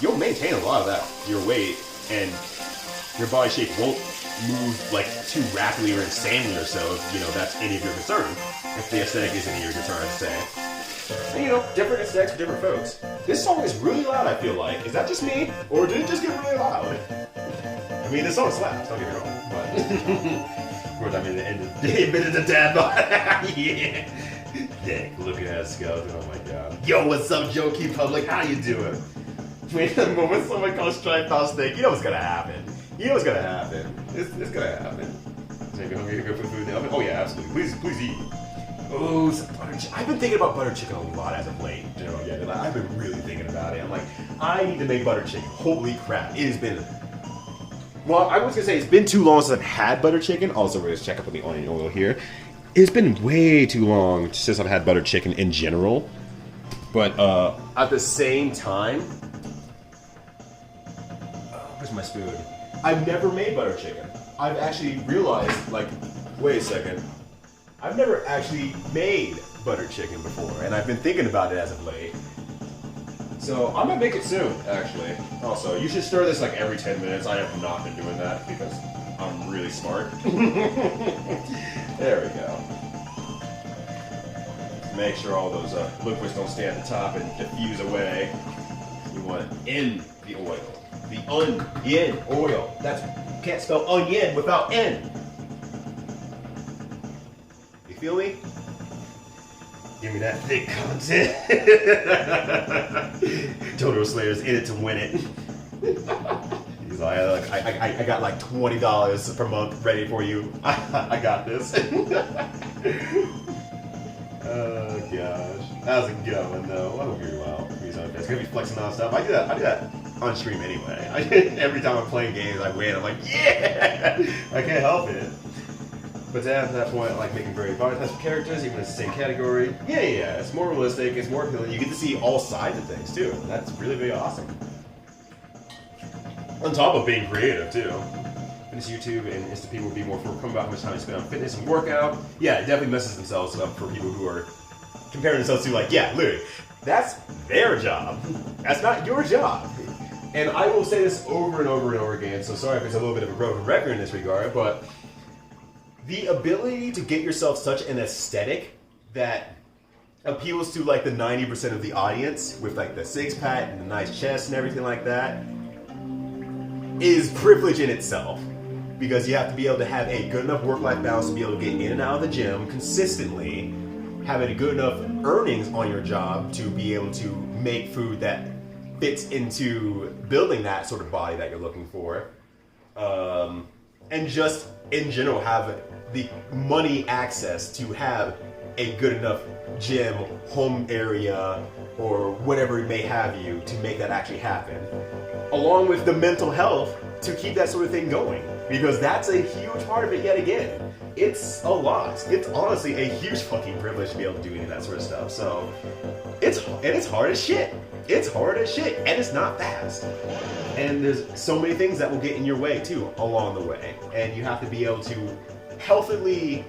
Speaker 1: you'll maintain a lot of that, your weight, and your body shape won't move like too rapidly or insanely or so, if, you know, that's any of your concern. If the aesthetic is any of your concern, I'd say. And, you know, different aesthetics for different folks. This song is really loud, I feel like. Is that just me? Or did it just get really loud? I mean, this song slaps, don't get me wrong, but... Of course, I mean, the admitted the dad bod. Yeah. Dick, looking at skeleton, oh my god. Yo, what's up, Jokey Public? How you doing? Wait a moment, when someone calls Stripe House Steak, you know what's gonna happen. You know what's gonna happen. It's gonna happen. Maybe hungry to go put food in the oven? Oh yeah, absolutely. Please eat. Oh, some butter chicken. I've been thinking about butter chicken a lot as of late. You know, yeah, like, I've been really thinking about it. I'm like, I need to make butter chicken. Holy crap. It has been... Well, I was gonna say, it's been too long since I've had butter chicken. Also, we're gonna check up on the onion oil here. It's been way too long since I've had butter chicken in general. But, at the same time... where's my spoon? I've never made butter chicken. I've actually realized, like, wait a second. I've never actually made butter chicken before, and I've been thinking about it as of late. So I'm gonna make it soon, actually. Also, you should stir this like every 10 minutes. I have not been doing that because I'm really smart. There we go. Make sure all those liquids don't stay at the top and diffuse away. You want it in the oil. The onion oil. That's, you can't spell onion without N. You feel me? Give me that thick content. Totoro Slayer's in it to win it. He's like, I got like $20 per month ready for you. I got this. Oh gosh. How's it going though? I hope you're well. It's gonna be flexing non-stop. I do that on stream anyway. Every time I'm playing games, I win. I'm like, yeah! I can't help it. But to add to that point, I like making very body types of characters, even in the same category. Yeah, it's more realistic, it's more appealing. You get to see all sides of things too. That's really, really awesome. On top of being creative too. Fitness YouTube and Insta people will be more forthcoming about how much time they spend on fitness and workout. Yeah, it definitely messes themselves up for people who are comparing themselves to, like, yeah, literally, that's their job. That's not your job. And I will say this over and over and over again, so sorry if it's a little bit of a broken record in this regard, but the ability to get yourself such an aesthetic that appeals to like the 90% of the audience with like the six-pack and the nice chest and everything like that is privilege in itself. Because you have to be able to have a good enough work-life balance to be able to get in and out of the gym consistently, having a good enough earnings on your job to be able to make food that fits into building that sort of body that you're looking for. And just in general have the money access to have a good enough gym, home area, or whatever it may have you to make that actually happen. Along with the mental health to keep that sort of thing going. Because that's a huge part of it yet again. It's a lot. It's honestly a huge fucking privilege to be able to do any of that sort of stuff. So, it's hard as shit. It's hard as shit, and it's not fast. And there's so many things that will get in your way too, along the way. And you have to be able to healthily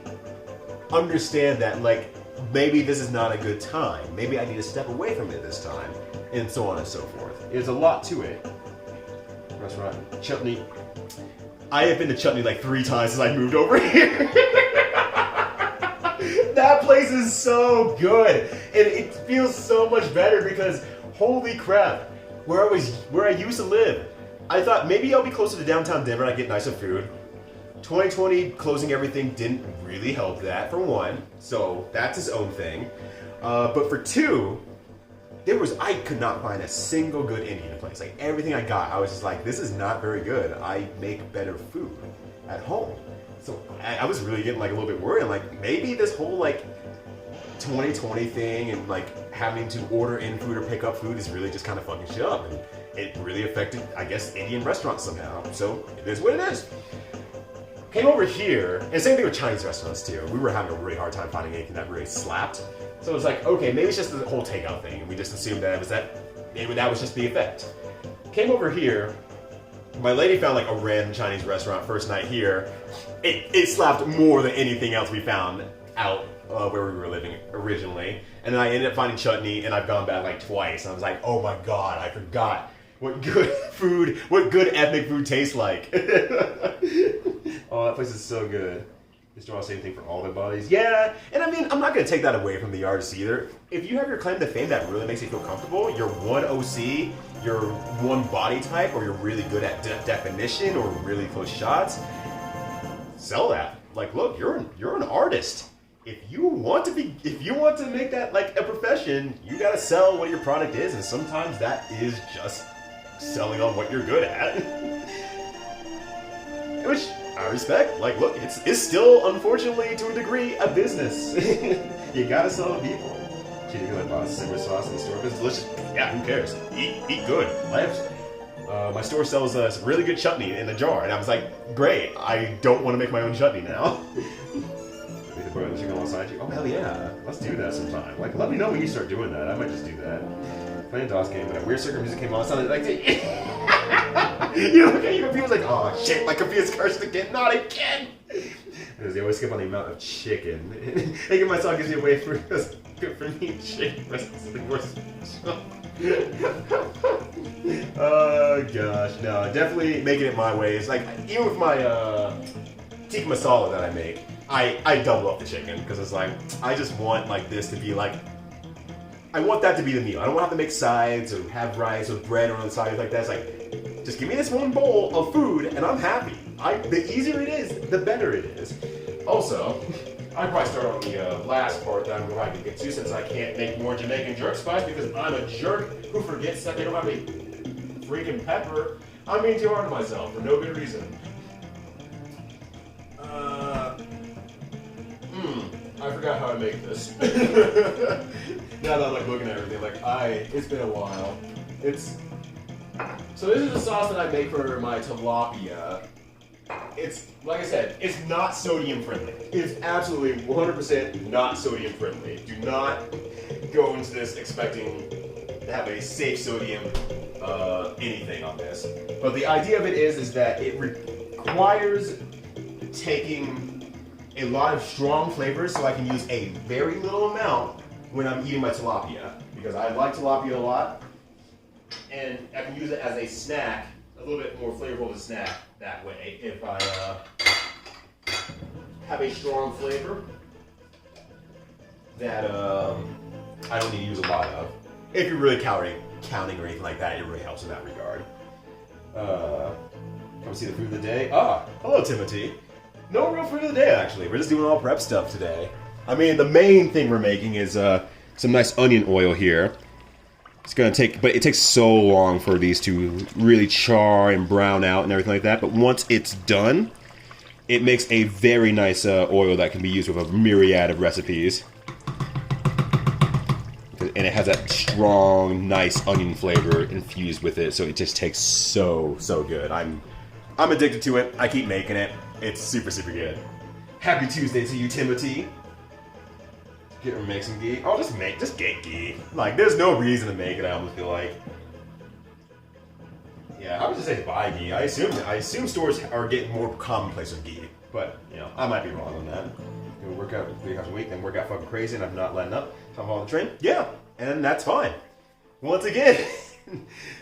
Speaker 1: understand that, like, maybe this is not a good time. Maybe I need to step away from it this time, and so on and so forth. There's a lot to it. Restaurant, Chutney. I have been to Chutney like 3 times since I moved over here. That place is so good, and it feels so much better because holy crap, where I used to live, I thought maybe I'll be closer to downtown Denver and I get nicer food. 2020 closing everything didn't really help that for one, so that's his own thing. But for two, I could not find a single good Indian place. Like everything I got, I was just like, this is not very good. I make better food at home. So I was really getting like a little bit worried. I'm like, maybe this whole like 2020 thing and like having to order in food or pick up food is really just kind of fucking shit up. And it really affected, I guess, Indian restaurants somehow. So it is what it is. Came over here, and same thing with Chinese restaurants too. We were having a really hard time finding anything that really slapped. So it was like, okay, maybe it's just the whole takeout thing, and we just assumed that it was maybe that was just the effect. Came over here, my lady found like a random Chinese restaurant first night here. It slapped more than anything else we found out where we were living originally. And then I ended up finding chutney, and I've gone back like twice. And I was like, oh my god, I forgot what good ethnic food tastes like. Oh, that place is so good. Just draw the same thing for all their bodies. Yeah, and I mean, I'm not going to take that away from the artists either. If you have your claim to fame that really makes you feel comfortable, you're one OC, you're one body type, or you're really good at definition or really close shots, sell that. Like, look, you're an artist. If you want to make that like a profession, you got to sell what your product is, and sometimes that is just selling on what you're good at. Which I respect. Like, look, it's still, unfortunately, to a degree, a business. You gotta sell to people. Chili like simmer sauce in the store. It's delicious. Yeah, who cares? Eat good. My store sells a really good chutney in a jar, and I was like, great. I don't want to make my own chutney now. Maybe the broiled chicken alongside you. Oh hell yeah! Let's do that sometime. Like, let me know when you start doing that. I might just do that. Playing DOS game, but a weird circle music came on. Sounded like. You look at your computer's like, oh shit, my computer's cursed again, not again! Because they always skip on the amount of chicken. Thinking my song gives you a way for us. Good for me, chicken. That's the worst. Oh gosh, no, definitely making it my way. It's like, even with my tikka masala that I make, I double up the chicken because it's like, I just want like this to be like, I want that to be the meal. I don't want to have to make sides or have rice or bread or on the side like that. It's like, just give me this one bowl of food and I'm happy. The easier it is, the better it is. Also, I'd probably start on the last part that I'm going to get to since I can't make more Jamaican jerk spice because I'm a jerk who forgets that they don't have a freaking pepper. I'm being too hard on myself for no good reason. I forgot how to make this. Now that I'm like looking at everything, like it's been a while. So this is the sauce that I make for my tilapia. It's, like I said, it's not sodium friendly. It's absolutely 100% not sodium friendly. Do not go into this expecting to have a safe sodium anything on this. But the idea of it is that it requires taking a lot of strong flavors so I can use a very little amount when I'm eating my tilapia. Because I like tilapia a lot. And I can use it as a snack, a little bit more flavorful of a snack that way if I have a strong flavor that I don't need to use a lot of. If you're really counting or anything like that, it really helps in that regard. Come see the food of the day. Ah, hello Timothy. No real food of the day actually. We're just doing all prep stuff today. I mean, the main thing we're making is some nice onion oil here. It's gonna take, but it takes so long for these to really char and brown out and everything like that. But once it's done, it makes a very nice oil that can be used with a myriad of recipes. And it has that strong, nice onion flavor infused with it, so it just tastes so good. I'm addicted to it. I keep making it. It's super good. Happy Tuesday to you, Timothy. Get or make some ghee. Oh, just get ghee. Like, there's no reason to make it, I almost feel like. Yeah, I would just say buy ghee. I assume stores are getting more commonplace with ghee. But, you know, I might be wrong on that. You know, work out 3 times a week, then work out fucking crazy, and I'm not letting up. So I'm following the train. Yeah, and that's fine. Once again,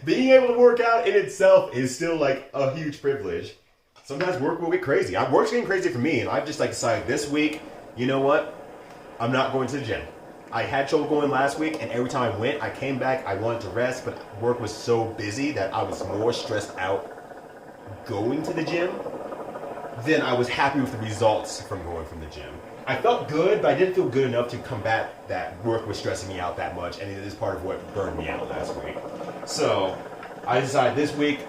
Speaker 1: being able to work out in itself is still, like, a huge privilege. Sometimes work will get crazy. Work's getting crazy for me, and I've just, like, decided this week, you know what? I'm not going to the gym. I had trouble going last week, and every time I went, I came back, I wanted to rest, but work was so busy that I was more stressed out going to the gym than I was happy with the results from going from the gym. I felt good, but I didn't feel good enough to combat that work was stressing me out that much, and it is part of what burned me out last week. So, I decided this week,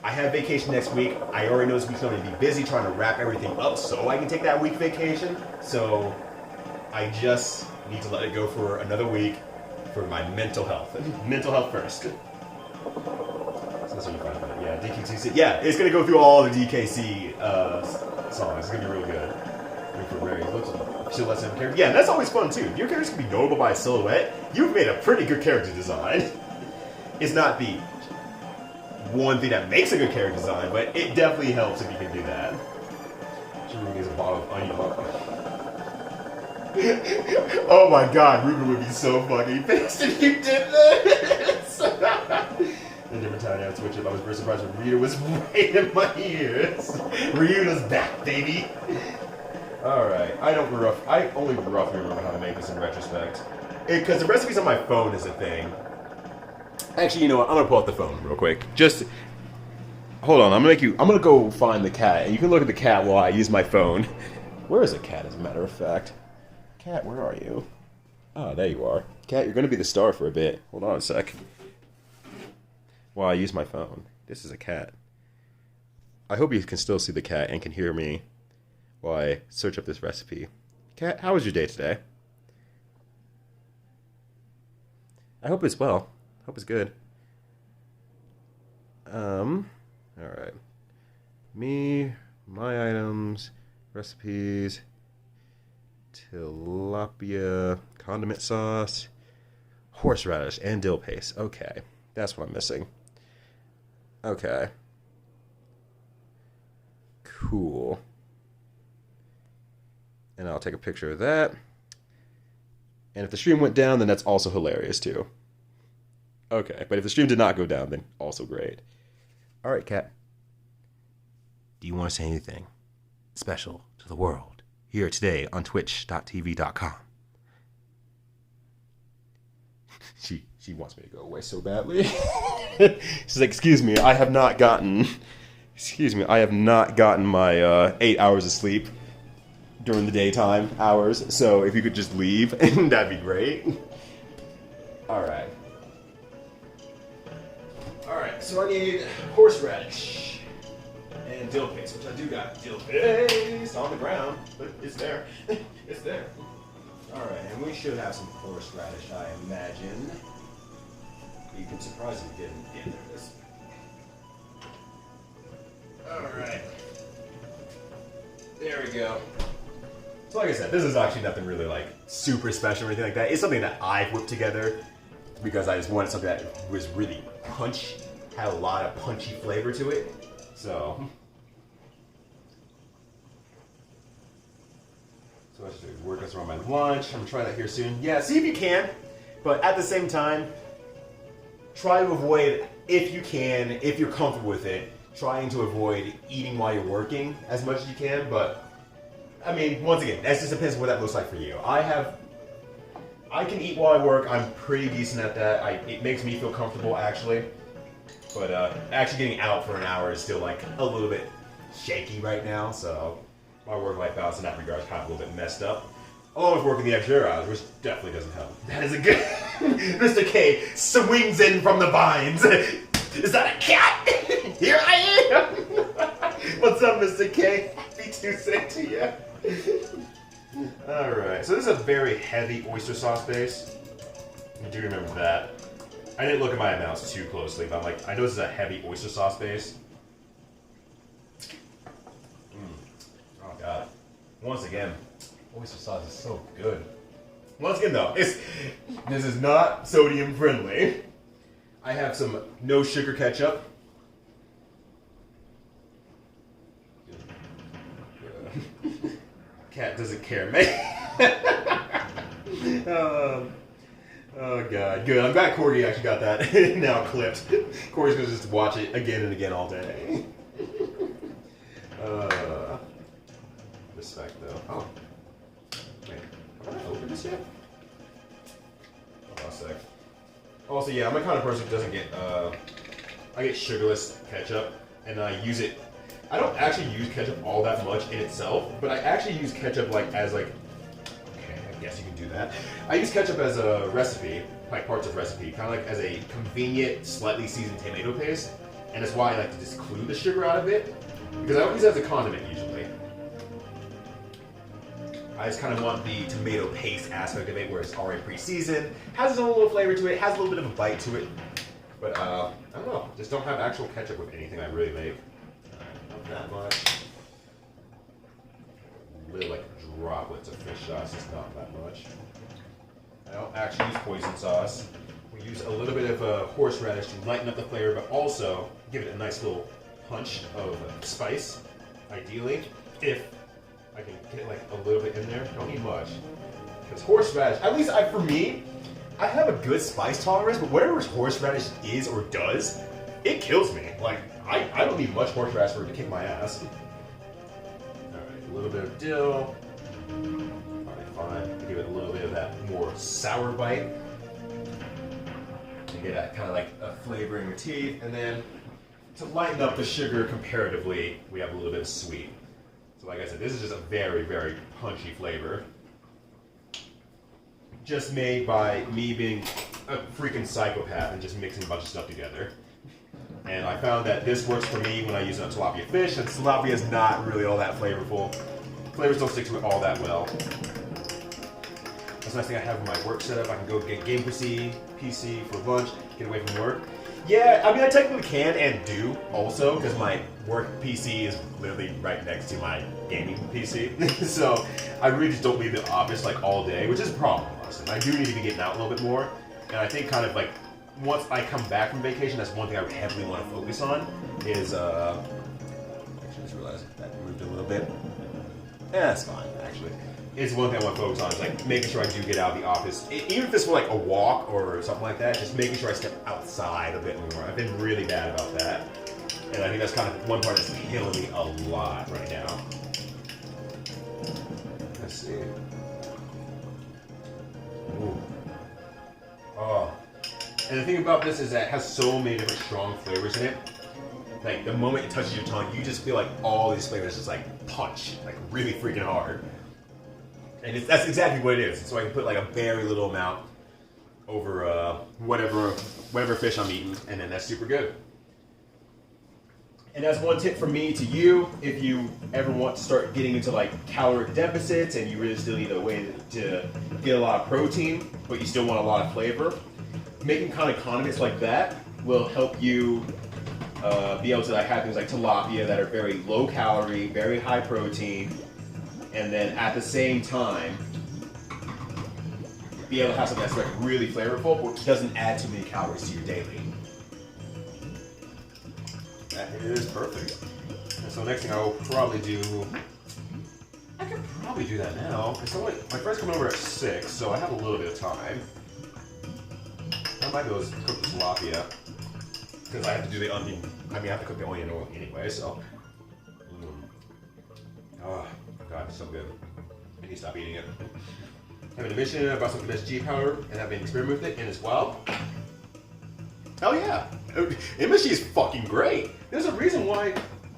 Speaker 1: I have vacation next week. I already know this week's going to be busy trying to wrap everything up so I can take that week vacation. So, I just need to let it go for another week for my mental health. Mental health first. So that's what you find about it. Yeah, DKC. Yeah, it's going to go through all the DKC songs. It's going to be real good. For Rary looks silhouettes of character. Yeah, that's always fun too. If your characters can be notable by a silhouette, you've made a pretty good character design. It's not the one thing that makes a good character design, but it definitely helps if you can do that. Ruben is a bottle of onion. Oh my god, Ruben would be so fucking pissed if you did this! A different time I would switch it. I was very surprised when Rita was right in my ears. Rita's back, baby! Alright, I only roughly remember how to make this in retrospect. Because the recipes on my phone is a thing. Actually, you know what? I'm gonna pull out the phone real quick. Just hold on. I'm gonna go find the cat, and you can look at the cat while I use my phone. Where is the cat? As a matter of fact, cat, where are you? Ah, there you are. Cat, you're gonna be the star for a bit. Hold on a sec. While I use my phone. This is a cat. I hope you can still see the cat and can hear me while I search up this recipe. Cat, how was your day today? I hope it's well. Hope it's good. Alright. Me, my items, recipes, tilapia, condiment sauce, horseradish, and dill paste. Okay, that's what I'm missing. Okay. Cool. And I'll take a picture of that. And if the stream went down, then that's also hilarious too. Okay, but if the stream did not go down, then also great. All right, Kat. Do you want to say anything special to the world here today on twitch.tv.com? She wants me to go away so badly. She's like, excuse me, I have not gotten my 8 hours of sleep during the daytime hours, so if you could just leave, that'd be great. Alright, so I need horseradish and dill paste, which I do got dill paste on the ground, but it's there. It's there. Alright, and we should have some horseradish, I imagine. You can surprise me getting in there. This. Alright. There we go. So like I said, this is actually nothing really like super special or anything like that. It's something that I whipped together because I just wanted something that was really punchy, had a lot of punchy flavor to it. So I should work this around my lunch. I'm gonna try that here soon. Yeah, see if you can. But at the same time, try to avoid, if you can, if you're comfortable with it, trying to avoid eating while you're working as much as you can. But I mean, once again, that just depends on what that looks like for you. I can eat while I work. I'm pretty decent at that. It makes me feel comfortable, actually. But actually getting out for an hour is still like a little bit shaky right now. So my work-life balance in that regard is kind of a little bit messed up. Along with working the extra hours, which definitely doesn't help. That is a good... Mr. K swings in from the vines. Is that a cat? Here I am! What's up, Mr. K? Happy Tuesday to you. Alright, so this is a very heavy oyster sauce base. I do remember that. I didn't look at my amounts too closely, but I'm like, I know this is a heavy oyster sauce base. Oh god. Once again, oyster sauce is so good. Once again though, this is not sodium friendly. I have some no sugar ketchup. Cat doesn't care, man. Oh god, good. I'm glad Corey actually got that now clipped. Corey's gonna just watch it again and again all day. Respect though. Oh. Wait, how do I open this yet? Oh, a sec. Also, yeah, I'm the kind of person who doesn't get, I get sugarless ketchup, and I use it. I don't actually use ketchup all that much in itself, but I actually use ketchup as okay, I guess you can do that. I use ketchup as a recipe, like parts of recipe, kind of like as a convenient, slightly seasoned tomato paste, and that's why I like to just exclude the sugar out of it, because I don't use it as a condiment usually. I just kind of want the tomato paste aspect of it, where it's already pre-seasoned, has its own little flavor to it, has a little bit of a bite to it, but I don't know, just don't have actual ketchup with anything I really make. Not that much. Really like droplets of fish sauce, it's not that much. I don't actually use hoisin sauce. We use a little bit of horseradish to lighten up the flavor, but also give it a nice little punch of spice, ideally, if I can get like a little bit in there. Don't need much. Because horseradish, at least for me, I have a good spice tolerance, but whatever horseradish is or does, it kills me. Like, I don't need much horseradish for it to kick my ass. Alright, a little bit of dill. Probably fine. Give it a little bit of that more sour bite. To get that kind of like a flavor in your teeth. And then, to lighten up the sugar comparatively, we have a little bit of sweet. So like I said, this is just a very, very punchy flavor. Just made by me being a freaking psychopath and just mixing a bunch of stuff together. And I found that this works for me when I use it on tilapia fish, and tilapia is not really all that flavorful. Flavors don't stick to it all that well. That's a nice thing I have with my work setup. I can go get game PC for lunch, get away from work. Yeah, I mean I technically can and do also, because my work PC is literally right next to my gaming PC. So I really just don't leave the office like all day, which is a problem, honestly. I do need to be getting out a little bit more, and I think kind of like once I come back from vacation, that's one thing I would heavily want to focus on is actually I just realized that moved a little bit. Yeah, that's fine actually. It's one thing I want to focus on is like making sure I do get out of the office. Even if this were like a walk or something like that, just making sure I step outside a bit more. I've been really bad about that. And I think that's kind of one part that's killing me a lot right now. Let's see. Ooh. Oh. And the thing about this is that it has so many different strong flavors in it. Like the moment it touches your tongue, you just feel like all these flavors just like punch, like really freaking hard. And that's exactly what it is. So I can put like a very little amount over whatever fish I'm eating, and then that's super good. And that's one tip from me to you, if you ever want to start getting into like caloric deficits and you really still need a way to get a lot of protein, but you still want a lot of flavor. Making kind of condiments like that will help you be able to have things like tilapia that are very low calorie, very high protein, and then at the same time be able to have something that's like really flavorful, but doesn't add too many calories to your daily. That is perfect. And so next thing I will probably do, I could probably do that now. It's only, my friend's coming over at 6, so I have a little bit of time. I might be able to cook the tilapia, because I have to do the onion. I mean, I have to cook the onion oil anyway, so. Oh, God, it's so good. I need to stop eating it. Having a mission about some MSG powder, and I've been experimenting with it, and as well. Hell yeah! MSG is fucking great! There's a reason why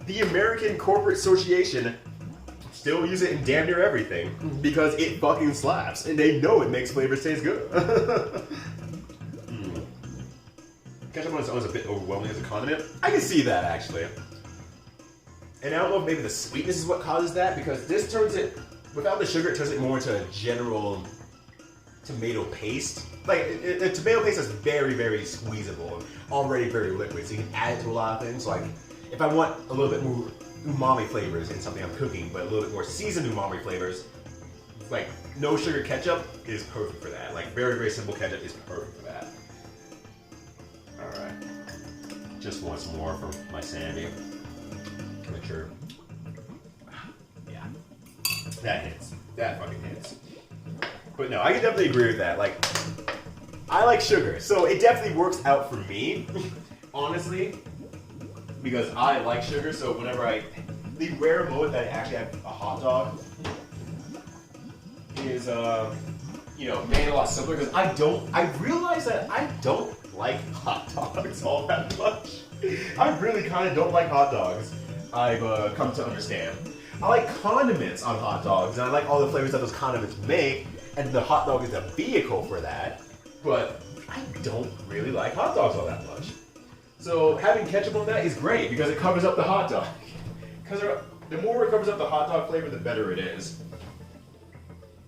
Speaker 1: the American Corporate Association still use it in damn near everything. Because it fucking slaps, and they know it makes flavors taste good. Ketchup on its own is a bit overwhelming as a condiment. I can see that, actually. And I don't know if maybe the sweetness is what causes that, because this turns it, without the sugar, it turns it more into a general tomato paste. Like, a tomato paste is very, very squeezable, already very liquid, so you can add it to a lot of things. Like, if I want a little bit more umami flavors in something I'm cooking, but a little bit more seasoned umami flavors, like, no sugar ketchup is perfect for that. Like, very, very simple ketchup is perfect for that. Alright. Just once more for my sanity. Make sure. Yeah. That hits. That fucking hits. But no, I can definitely agree with that. Like, I like sugar, so it definitely works out for me, honestly, because I like sugar. So whenever the rare moment that I actually have a hot dog is made it a lot simpler because I realize that I don't like hot dogs all that much. I really kind of don't like hot dogs. I've come to understand. I like condiments on hot dogs, and I like all the flavors that those condiments make, and the hot dog is a vehicle for that, but I don't really like hot dogs all that much. So having ketchup on that is great because it covers up the hot dog. Because the more it covers up the hot dog flavor, the better it is.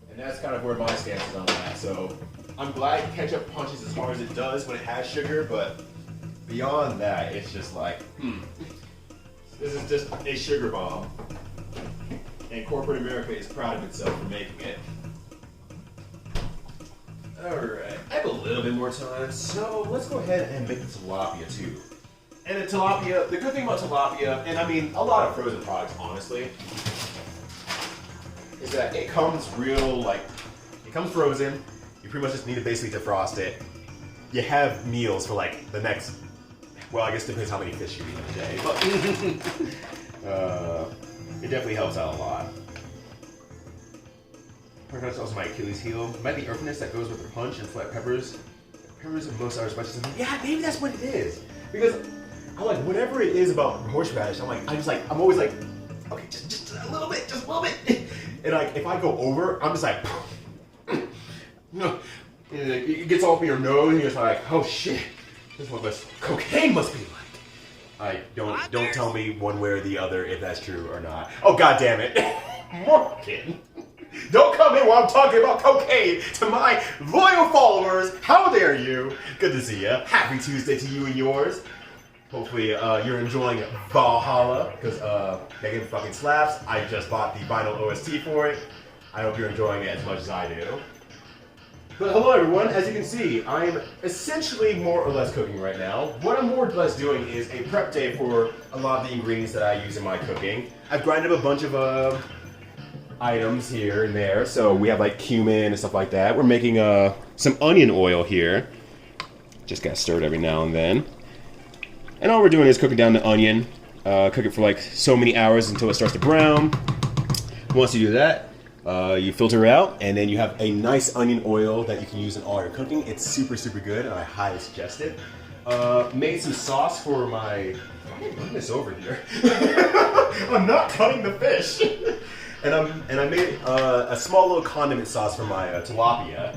Speaker 1: And that's kind of where my stance is on that. So I'm glad ketchup punches as hard as it does when it has sugar, but beyond that, it's just like, this is just a sugar bomb. And corporate America is proud of itself for making it. Alright, I have a little bit more time, so let's go ahead and make the tilapia too. And the tilapia, the good thing about tilapia, and I mean a lot of frozen products honestly, is that it comes it comes frozen. You pretty much just need to basically defrost it. You have meals for like the next, well, I guess it depends how many fish you eat in a day, but it definitely helps out a lot. That's also my Achilles heel. It might be earthiness that goes with the punch and flat peppers. Peppers and most other spices. Yeah, maybe that's what it is. Because I like whatever it is about horseradish. I'm always like, okay, just a little bit, just a little bit. And like, if I go over, I'm just like, no. And it gets all up in your nose, and you're just like, oh shit, this is what cocaine must be like. Don't tell me one way or the other if that's true or not. Oh god damn it, Morgan. Don't come in while I'm talking about cocaine to my loyal followers. How dare you? Good to see you. Happy Tuesday to you and yours. Hopefully you're enjoying Valhalla because that game fucking slaps. I just bought the vinyl OST for it. I hope you're enjoying it as much as I do. But hello everyone, as you can see, I'm essentially more or less cooking right now. What I'm more or less doing is a prep day for a lot of the ingredients that I use in my cooking. I've grinded up a bunch of items here and there, so we have like cumin and stuff like that. We're making some onion oil here. Just got stirred every now and then. And all we're doing is cooking down the onion. Cook it for like so many hours until it starts to brown. Once you do that, you filter it out, and then you have a nice onion oil that you can use in all your cooking. It's super, super good, and I highly suggest it. Made some sauce for my... Why am I putting this over here? I'm not cutting the fish. And I made a small little condiment sauce for my tilapia.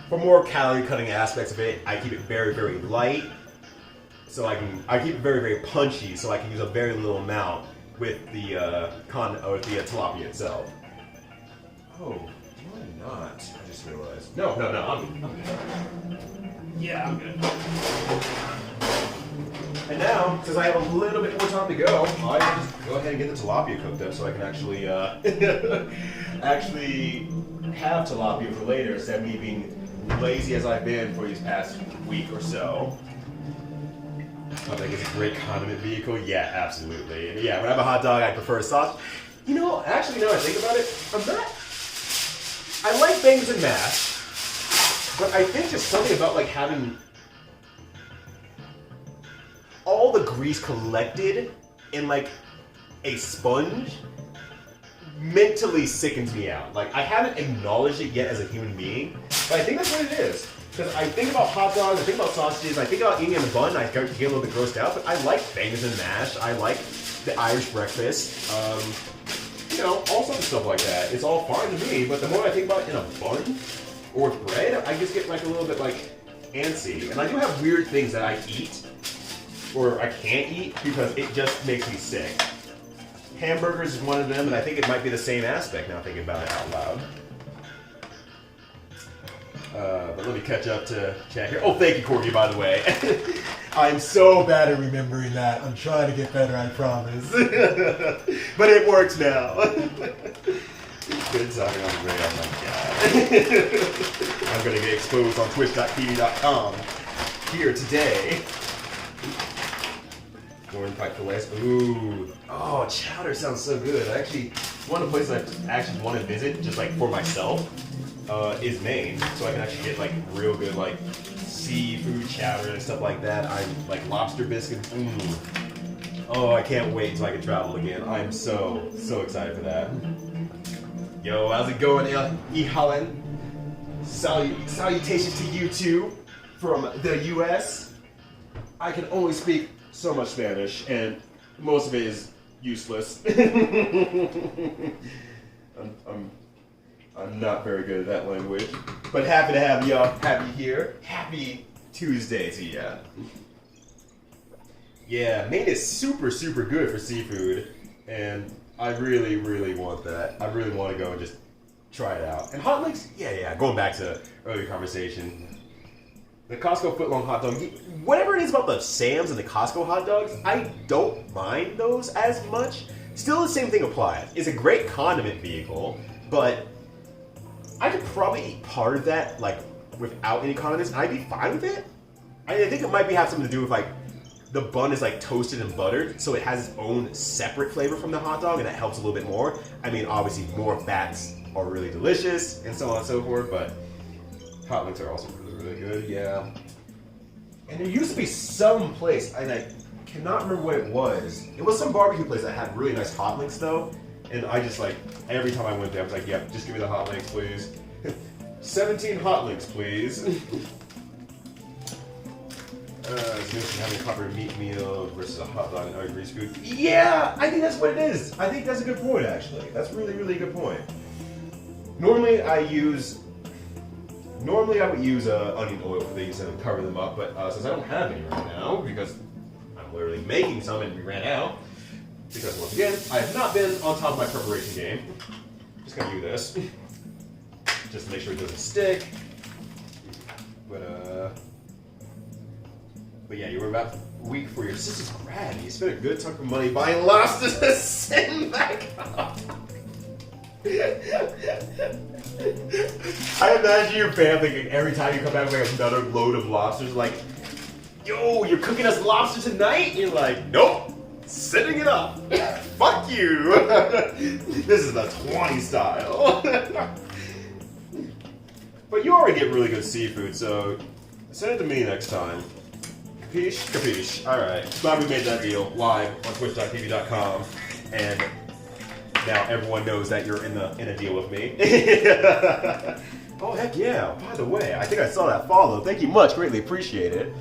Speaker 1: For more calorie cutting aspects of it, I keep it very, very light. So I keep it very, very punchy, so I can use a very little amount with the tilapia itself. Oh, why not? I just realized. No, I'm good. Yeah, I'm good. And now, since I have a little bit more time to go, I can just go ahead and get the tilapia cooked up so I can actually actually have tilapia for later instead of me being lazy as I've been for these past week or so. I think it's a great condiment vehicle. Yeah, absolutely. And yeah, when I have a hot dog, I prefer a sauce. You know, actually, now I think about it, I like bangers and mash, but I think there's something about like having all the grease collected in like a sponge mentally sickens me out. Like, I haven't acknowledged it yet as a human being, but I think that's what it is. Because I think about hot dogs, I think about sausages, I think about eating in a bun, I get a little bit grossed out, but I like bangers and mash, I like the Irish breakfast, you know, all sorts of stuff like that. It's all fine to me, but the more I think about it in a bun or with bread, I just get like a little bit like antsy. And I do have weird things that I eat, or I can't eat, because it just makes me sick. Hamburgers is one of them, and I think it might be the same aspect now thinking about it out loud. But let me catch up to chat here. Oh, thank you, Corky, by the way. I'm so bad at remembering that. I'm trying to get better, I promise. But it works now. Good talking on the radio, oh my god. I'm gonna get exposed on twitch.tv.com here today. Corn pipe fillets. Ooh. Oh, chowder sounds so good. One of the places I actually want to visit, just like for myself, is Maine. So I can actually get like real good like seafood chowder and stuff like that. I like lobster biscuits. Oh, I can't wait until I can travel again. I'm so excited for that. Yo, how's it going, E. Holland? Salutations to you too from the U.S. I can only speak so much Spanish, and most of it is useless. I'm not very good at that language, but happy to have y'all happy here. Happy Tuesday to ya. Yeah, Maine is super, super good for seafood, and I really, really want that. I really want to go and just try it out. And hot links, yeah, going back to earlier conversation, the Costco footlong hot dog, whatever it is about the Sam's and the Costco hot dogs, I don't mind those as much. Still the same thing applies. It's a great condiment vehicle, but I could probably eat part of that, like, without any condiments, and I'd be fine with it. I think it might have something to do with, like, the bun is like toasted and buttered, so it has its own separate flavor from the hot dog, and that helps a little bit more. I mean, obviously, more fats are really delicious, and so on and so forth, but hot links are also really, really good, yeah. And there used to be some place, and I cannot remember what it was. It was some barbecue place that had really nice hot links, though, and I just, like, every time I went there, I was like, yep, just give me the hot links, please. 17 hot links, please. Having a proper meat meal versus a hot dog and other grease food. Yeah, I think that's what it is. I think that's a good point, actually. That's really, really good point. Normally, I would use onion oil for these and cover them up, but since I don't have any right now, because I'm literally making some and we ran out, because once again, I have not been on top of my preparation game. Just gonna do this, just to make sure it doesn't stick. But yeah, you were about a week for your sister's grad. You spent a good chunk of money buying lobsters to send back up. I imagine your family thinking every time you come back with another load of lobsters, like, yo, you're cooking us lobster tonight? And you're like, nope, sending it up. Fuck you. This is the 20 style. But you already get really good seafood, so send it to me next time. Capiche? Capiche. Alright. Glad we made that deal live on twitch.tv.com. And now everyone knows that you're in a deal with me. Oh, heck yeah. By the way, I think I saw that follow. Thank you much. Greatly appreciate it.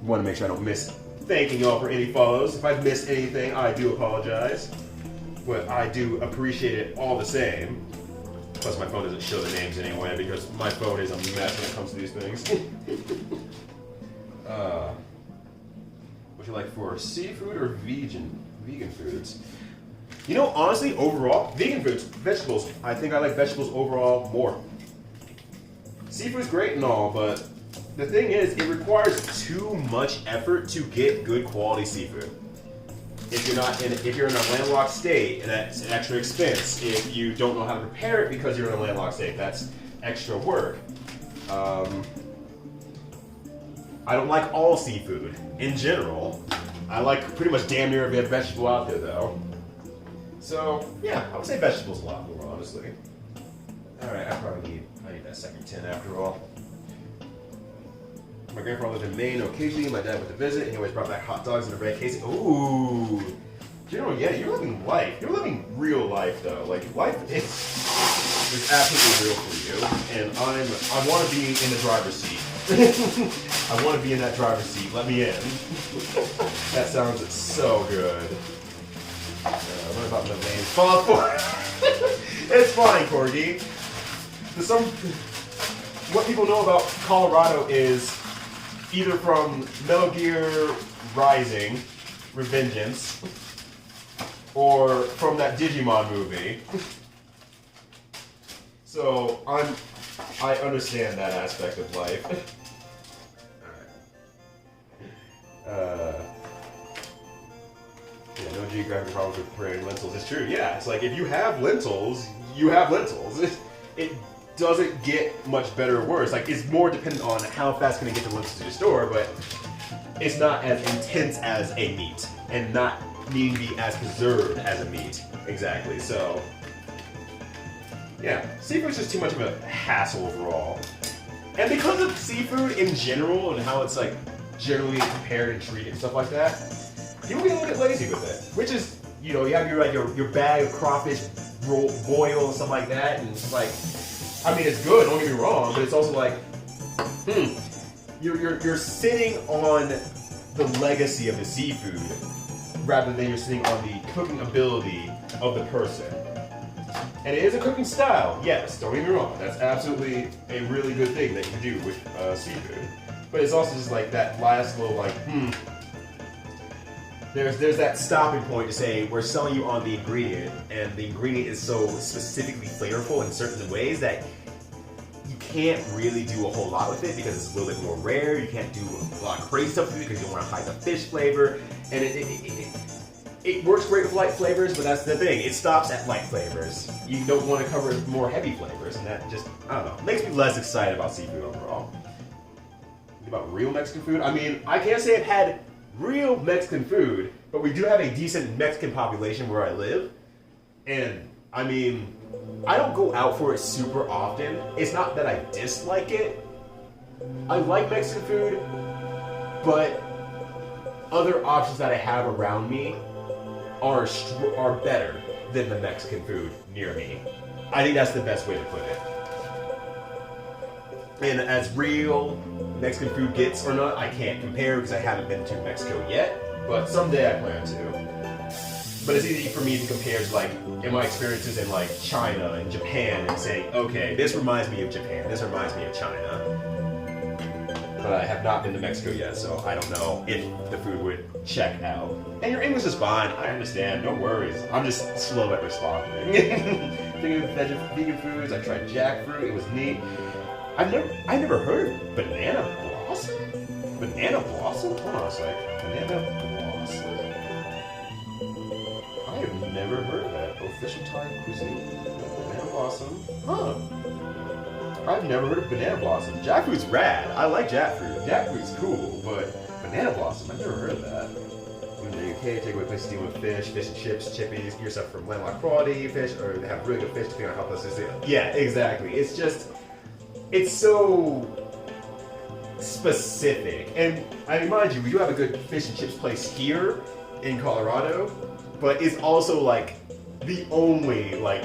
Speaker 1: Want to make sure I don't miss thanking y'all for any follows. If I've missed anything, I do apologize. But I do appreciate it all the same. Plus, my phone doesn't show the names anyway because my phone is a mess when it comes to these things. What you like for seafood or vegan foods? You know, honestly, overall, vegan foods, vegetables, I think I like vegetables overall more. Seafood's great and all, but the thing is, it requires too much effort to get good quality seafood. If you're in a landlocked state, that's an extra expense. If you don't know how to prepare it because you're in a landlocked state, that's extra work. I don't like all seafood in general. I like pretty much damn near every vegetable out there, though. So yeah, I would say vegetables a lot more, honestly. All right, I need that second tin after all. My grandfather lived in Maine occasionally. My dad went to visit, and he always brought back hot dogs in a red case. Ooh, General, yeah, you're living life. You're living real life, though. Like life is absolutely real for you, and I want to be in the driver's seat. I want to be in that driver's seat. Let me in. That sounds so good. What about the name? Fallout 4. It's fine, Corgi. What people know about Colorado is either from Metal Gear Rising, Revengeance, or from that Digimon movie. So I understand that aspect of life. Yeah, no geographic problems with preparing lentils. It's true. Yeah, it's like if you have lentils, you have lentils. It doesn't get much better or worse. Like it's more dependent on how fast can I get the lentils to the store, but it's not as intense as a meat, and not needing to be as preserved as a meat. Exactly. So. Yeah, seafood's just too much of a hassle overall. And because of seafood in general and how it's like generally prepared and treated and stuff like that, people get a little bit lazy with it. Which is, you know, you have your bag of crawfish boil and stuff like that, and it's like, I mean, it's good. Don't get me wrong, but it's also like, you're sitting on the legacy of the seafood rather than you're sitting on the cooking ability of the person. And it is a cooking style, yes, don't get me wrong. That's absolutely a really good thing that you can do with seafood. But it's also just like that last little like, There's that stopping point to say, we're selling you on the ingredient, and the ingredient is so specifically flavorful in certain ways that you can't really do a whole lot with it because it's a little bit more rare. You can't do a lot of crazy stuff with it because you don't want to hide the fish flavor. And it works great with light flavors, but that's the thing. It stops at light flavors. You don't want to cover more heavy flavors, and that just, I don't know, makes me less excited about seafood overall. About real Mexican food? I mean, I can't say I've had real Mexican food, but we do have a decent Mexican population where I live. And, I mean, I don't go out for it super often. It's not that I dislike it. I like Mexican food, but other options that I have around me are better than the Mexican food near me. I think that's the best way to put it. And as real Mexican food gets or not, I can't compare because I haven't been to Mexico yet, but someday I plan to. But it's easy for me to compare to like in my experiences in like China and Japan and saying, okay, this reminds me of Japan, this reminds me of China. But I have not been to Mexico yet, so I don't know if the food would check out. And your English is fine, I understand, no worries. I'm just slow at responding. Thinking of vegan foods, I tried jackfruit, it was neat. I never heard of banana blossom? Banana blossom? Hold on a sec. Banana blossom? I have never heard of that. Official Thai cuisine. Banana blossom. Huh. I've never heard of banana blossom. Jackfruit's rad. I like jackfruit. Jackfruit's cool, but banana blossom, I've never heard of that. In the UK, take away places dealing with fish and chips, chippies, get yourself from landlocked quality fish, or they have really good fish depending on how close it is. Yeah, exactly. It's just, it's so specific. And I mean, mind you, we do have a good fish and chips place here in Colorado, but it's also like the only like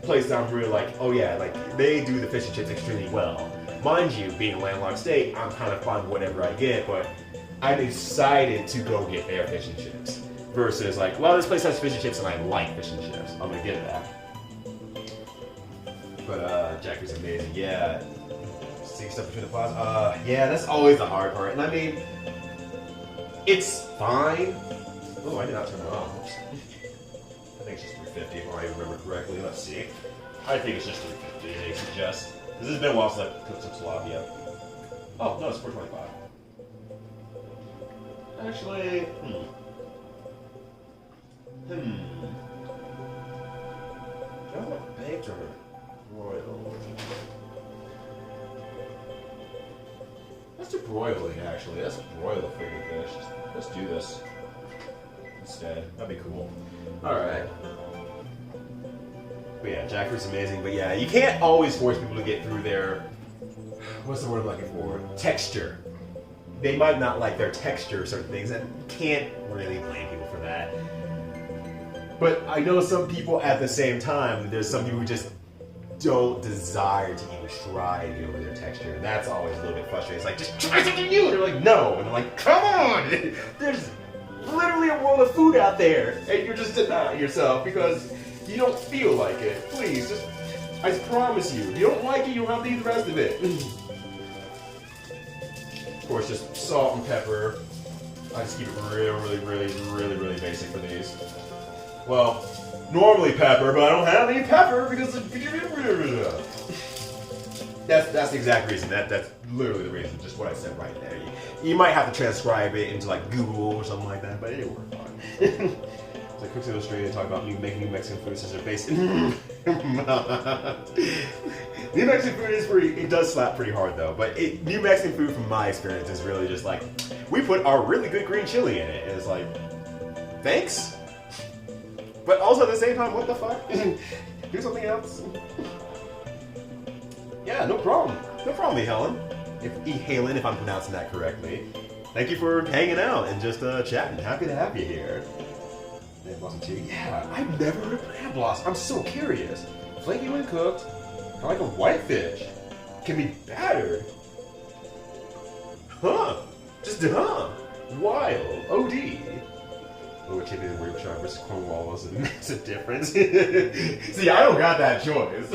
Speaker 1: place that I'm really like, oh yeah, like they do the fish and chips extremely well. Mind you, being a landlocked state, I'm kind of fine with whatever I get, but I'm excited to go get their fish and chips. Versus like, well, this place has fish and chips and I like fish and chips. I'm gonna get that. But jackfruit's amazing. Yeah. Seeing stuff between the pods. Yeah, that's always the hard part. And I mean, it's fine. Oh, I did not turn it off. I think it's just 350 if I remember correctly. Let's see. I think it's just 350. They suggest. This has been a while since I've cooked some tilapia. Oh, no, it's 425. Actually, Do I want baked or broiled? Let's do broiling, actually. Let's broil the freaking fish. Let's do this instead. That'd be cool. Alright. But yeah, jackfruit's amazing. But yeah, you can't always force people to get through their, what's the word I'm looking for? Texture. They might not like their texture or certain things, and you can't really blame people for that. But I know some people at the same time, there's some people who just don't desire to even try to get over their texture. And that's always a little bit frustrating. It's like, just try something new! And they're like, no! And I'm like, come on! There's literally a world of food out there, and you're just denying yourself because you don't feel like it. Please, just, I promise you, if you don't like it, you don't have to eat the rest of it. Of course, just salt and pepper. I just keep it really basic for these. Well, normally pepper, but I don't have any pepper because that's the exact reason. That's literally the reason. Just what I said right there. You might have to transcribe it into like Google or something like that, but it worked fine. So Cooks Illustrated talk about making new Mexican food since they're based in New Mexican food is it does slap pretty hard though, but New Mexican food from my experience is really just like, we put our really good green chili in it, and it's like, thanks? But also at the same time, what the fuck? Do something else. Yeah, no problem. No problem, Ehalen. Ehalen, if I'm pronouncing that correctly. Thank you for hanging out and just chatting. Happy to have you here. Lamb Blossom tea. Yeah, I've never heard of Lamb Blossom. I'm so curious. Flaky when cooked, kind of like a whitefish. Can be battered. Huh. Just, wild. OD. Oh, a chicken and Worcestershire versus Cornwall is a massive difference. See, I don't got that choice.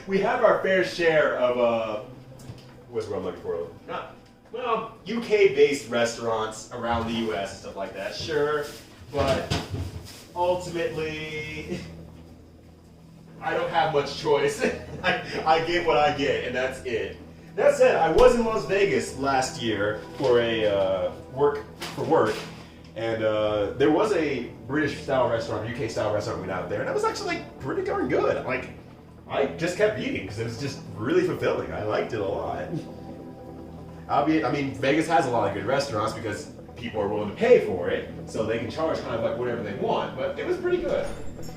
Speaker 1: We have our fair share of, what's what I'm looking for? Not, well, UK-based restaurants around the US and stuff like that, sure. But ultimately, I don't have much choice. I get what I get, and that's it. That said, I was in Las Vegas last year for a work, and there was a British-style restaurant, UK-style restaurant we went out there, and that was actually like pretty darn good. Like, I just kept eating because it was just really fulfilling. I liked it a lot. Albeit, I mean, Vegas has a lot of good restaurants because people are willing to pay for it, so they can charge kind of like whatever they want, but it was pretty good.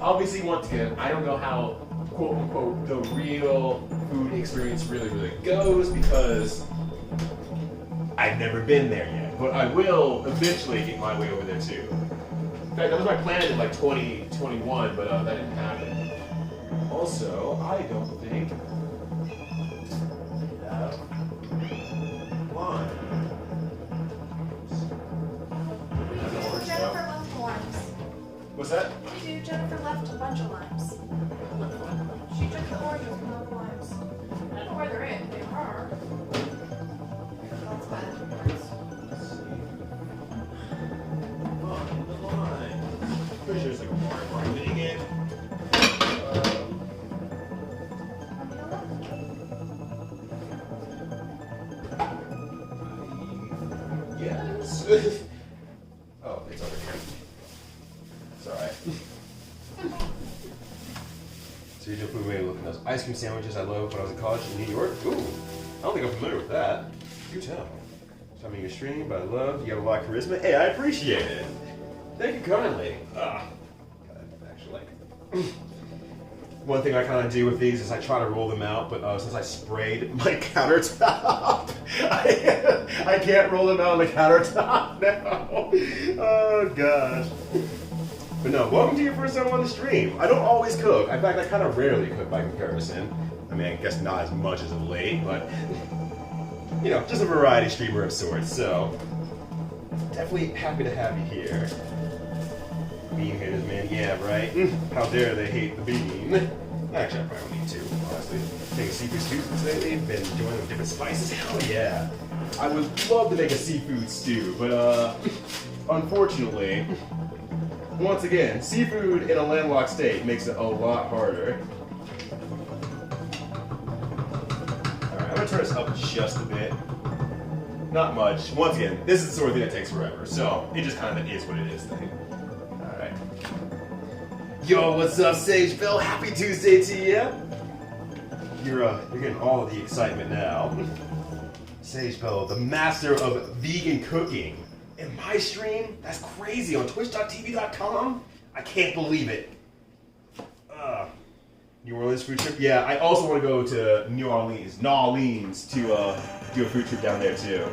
Speaker 1: Obviously, once again, I don't know how, quote unquote, the real food experience really goes because I've never been there yet, but I will eventually get my way over there too. In fact, that was my plan in like 2021, but that didn't happen. Also, I don't think I have lime.
Speaker 3: Jennifer left limes.
Speaker 1: What's that?
Speaker 3: We do. Jennifer left a bunch of limes. She took the oranges and not the limes. I don't know where they're in. They are. That's bad.
Speaker 1: Oh, the lime. Pretty sure it's like a water getting it. Yes. Oh, it's over here. It's alright. So you do food way looking those ice cream sandwiches I loved when I was in college in New York. Ooh, I don't think I'm familiar with that. Do tell. So I'm in your stream, but I love you have a lot of charisma. Hey, I appreciate it. Thank you kindly. Actually, one thing I kind of do with these is I try to roll them out, but since I sprayed my countertop, I can't roll them out on the countertop now. Oh gosh. But no, welcome to your first time on the stream. I don't always cook. In fact, I kind of rarely cook by comparison. I mean, I guess not as much as of late, but you know, just a variety streamer of sorts. So definitely happy to have you here. Bean haters, man. Yeah, right. How dare they hate the bean? Actually, I probably don't need to, honestly. Making seafood stews lately, been enjoying with different spices. Hell yeah. I would love to make a seafood stew, but unfortunately, once again, seafood in a landlocked state makes it a lot harder. Alright, I'm gonna turn this up just a bit. Not much. Once again, this is the sort of thing that takes forever, so it just kind of is what it is thing. Alright. Yo, what's up, Sage Bill? Happy Tuesday to you! You're getting all of the excitement now. Sage Bill, the master of vegan cooking. In my stream? That's crazy. On twitch.tv.com? I can't believe it. New Orleans food trip? Yeah, I also want to go to New Orleans to do a food trip down there too.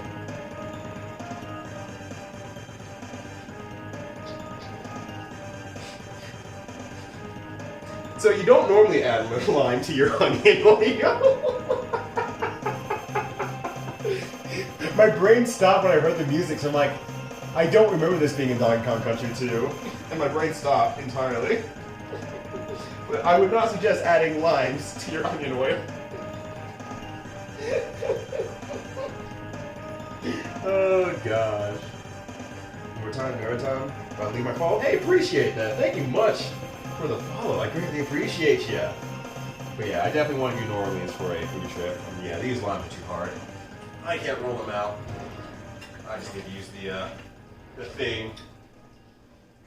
Speaker 1: So you don't normally add lime to your onion oil? My brain stopped when I heard the music, so I'm like, I don't remember this being in Donkey Kong Country 2. And my brain stopped entirely. But I would not suggest adding limes to your onion oil. Oh gosh. One more time, Maritime. If I leave my follow. Hey, appreciate that. Thank you much for the follow. I greatly appreciate you. But yeah, I definitely want to do New Orleans for a food trip. Yeah, these limes are too hard. I can't roll them out. I just need to use the thing.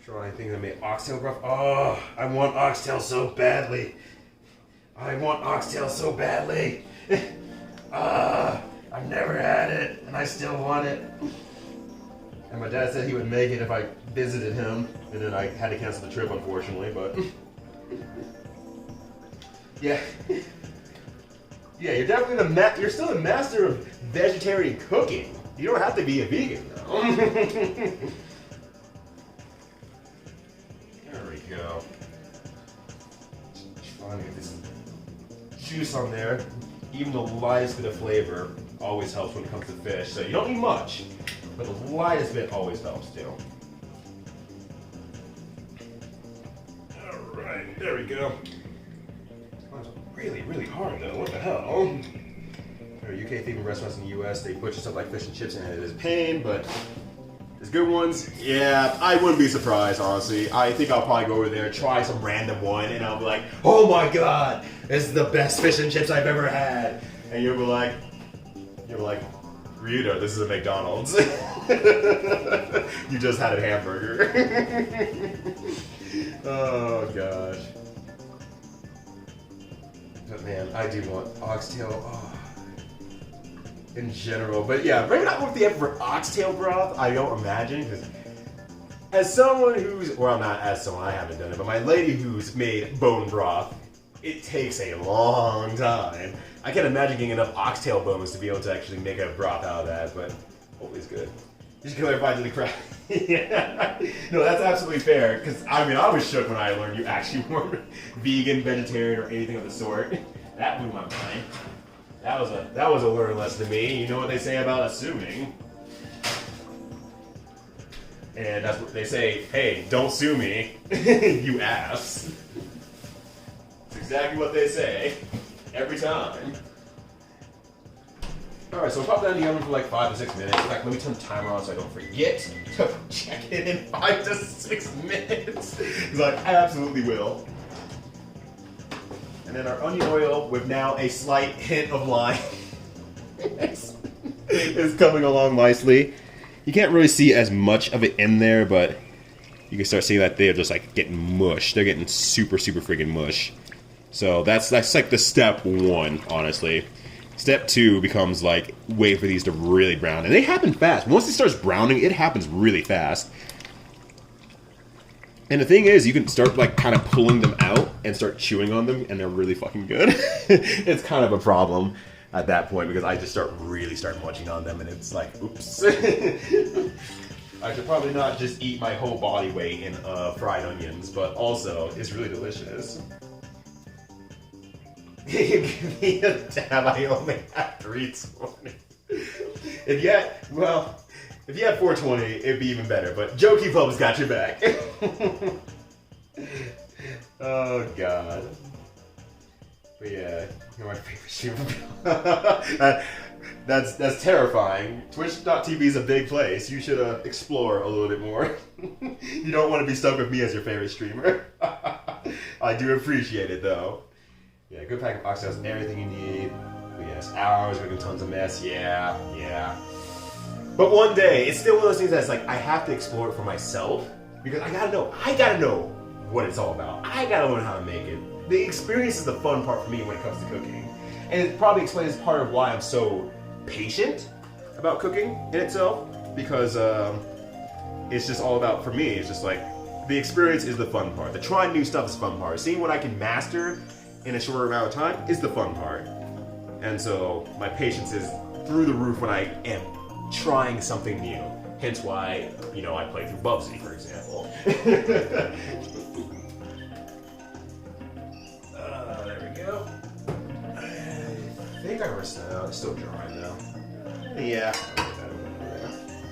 Speaker 1: Sure, anything that made oxtail broth. Oh, I want oxtail so badly. I want oxtail so badly. I've never had it, and I still want it. And my dad said he would make it if I visited him, and then I had to cancel the trip, unfortunately. But yeah, yeah, you're definitely you're still the master of vegetarian cooking. You don't have to be a vegan, though. go. Trying to get this juice on there. Even the lightest bit of flavor always helps when it comes to fish. So you don't need much, but the lightest bit always helps too. Alright, there we go. That's really, really hard though. What the hell? There are UK themed restaurants in the US. They butcher stuff like fish and chips, and it is a pain, but there's good ones. Yeah, I wouldn't be surprised, honestly. I think I'll probably go over there, try some random one, and I'll be like, oh my god, this is the best fish and chips I've ever had. And you'll be like, Ryuto, this is a McDonald's. You just had a hamburger. Oh gosh. But man, I do want oxtail. Oh. In general, but yeah, maybe not with the effort for oxtail broth. I don't imagine, because as someone who's, well, not as someone, I haven't done it, but my lady who's made bone broth, it takes a long time. I can't imagine getting enough oxtail bones to be able to actually make a broth out of that, but hopefully it's good. Just clarify to the crowd. Yeah. No, that's absolutely fair, because I mean, I was shook when I learned you actually weren't vegan, vegetarian, or anything of the sort. That blew my mind. That was a learning lesson to me. You know what they say about assuming. And that's what they say, hey, don't sue me, you ass. It's exactly what they say, every time. Alright, so we'll pop that in the oven for like 5 to 6 minutes. In fact, let me turn the timer on so I don't forget to check it in 5 to 6 minutes. Because I absolutely will. And then our onion oil with now a slight hint of lime is coming along nicely. You can't really see as much of it in there, but you can start seeing that they're just like getting mush. They're getting super, super freaking mush. So that's like the step one, honestly. Step two becomes like wait for these to really brown, and they happen fast. Once it starts browning, it happens really fast. And the thing is, you can start like kind of pulling them out and start chewing on them, and they're really fucking good. It's kind of a problem at that point because I just start munching on them, and it's like, oops. I should probably not just eat my whole body weight in fried onions, but also it's really delicious. Give me a dab. I only had 320. If you had 420, it'd be even better. But Jokey Pub's got your back. Oh god. But yeah, you're my favorite streamer. That's terrifying. Twitch.tv is a big place. You should explore a little bit more. You don't want to be stuck with me as your favorite streamer. I do appreciate it though. Yeah, good pack of oxtails and everything you need. But yes, hours making tons of mess. Yeah. But one day, it's still one of those things that's like, I have to explore it for myself. Because I gotta know what it's all about. I gotta learn how to make it. The experience is the fun part for me when it comes to cooking. And it probably explains part of why I'm so patient about cooking in itself. Because it's just all about, for me, it's just like, the experience is the fun part. The trying new stuff is the fun part. Seeing what I can master in a shorter amount of time is the fun part. And so my patience is through the roof when I am trying something new. Hence why, I play through Bubsy, for example. There we go. I think I rinsed that out. It's still dry now. Yeah.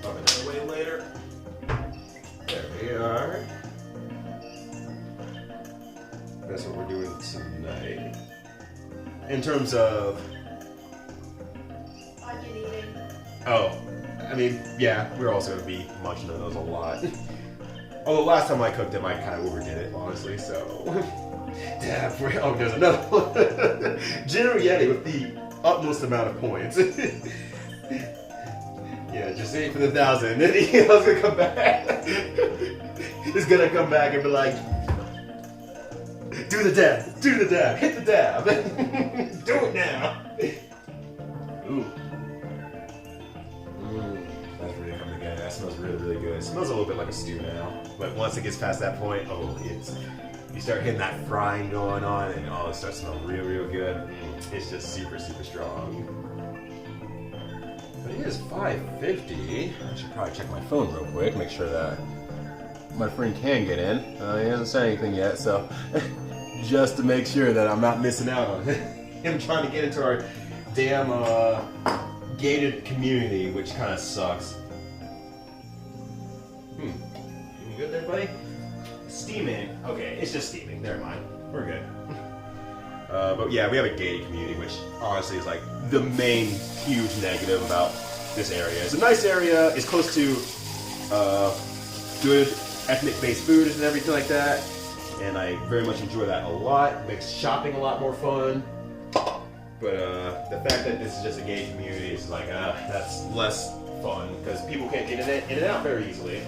Speaker 1: I'll put that away later. There we are. That's what we're doing tonight. In terms of...
Speaker 3: Onion eating.
Speaker 1: Oh, I mean, yeah, we're also going to be munching on those a lot. Although last time I cooked them, I kind of overdid it, honestly, so... Damn, oh, there's another one. General Yeti with the utmost amount of points. Yeah, just aim for the 1,000. Then he's going to come back. He's going to come back and be like... Do the dab, hit the dab. Do it now. Ooh. That's really coming together. That smells really, really good. It smells a little bit like a stew now. But once it gets past that point, you start hitting that frying going on, and it starts to smell real, real good. It's just super, super strong. But it is 5:50. I should probably check my phone real quick, make sure that my friend can get in. He hasn't said anything yet, so just to make sure that I'm not missing out on him trying to get into our damn gated community, which kind of sucks. You good there, buddy? Steaming. Okay, it's just steaming. Never mind. We're good. But yeah, we have a gated community, which honestly is like the main huge negative about this area. It's a nice area. It's close to good ethnic-based food and everything like that, and I very much enjoy that a lot. It makes shopping a lot more fun. But the fact that this is just a gated community is like, that's less fun because people can't get in and out very easily.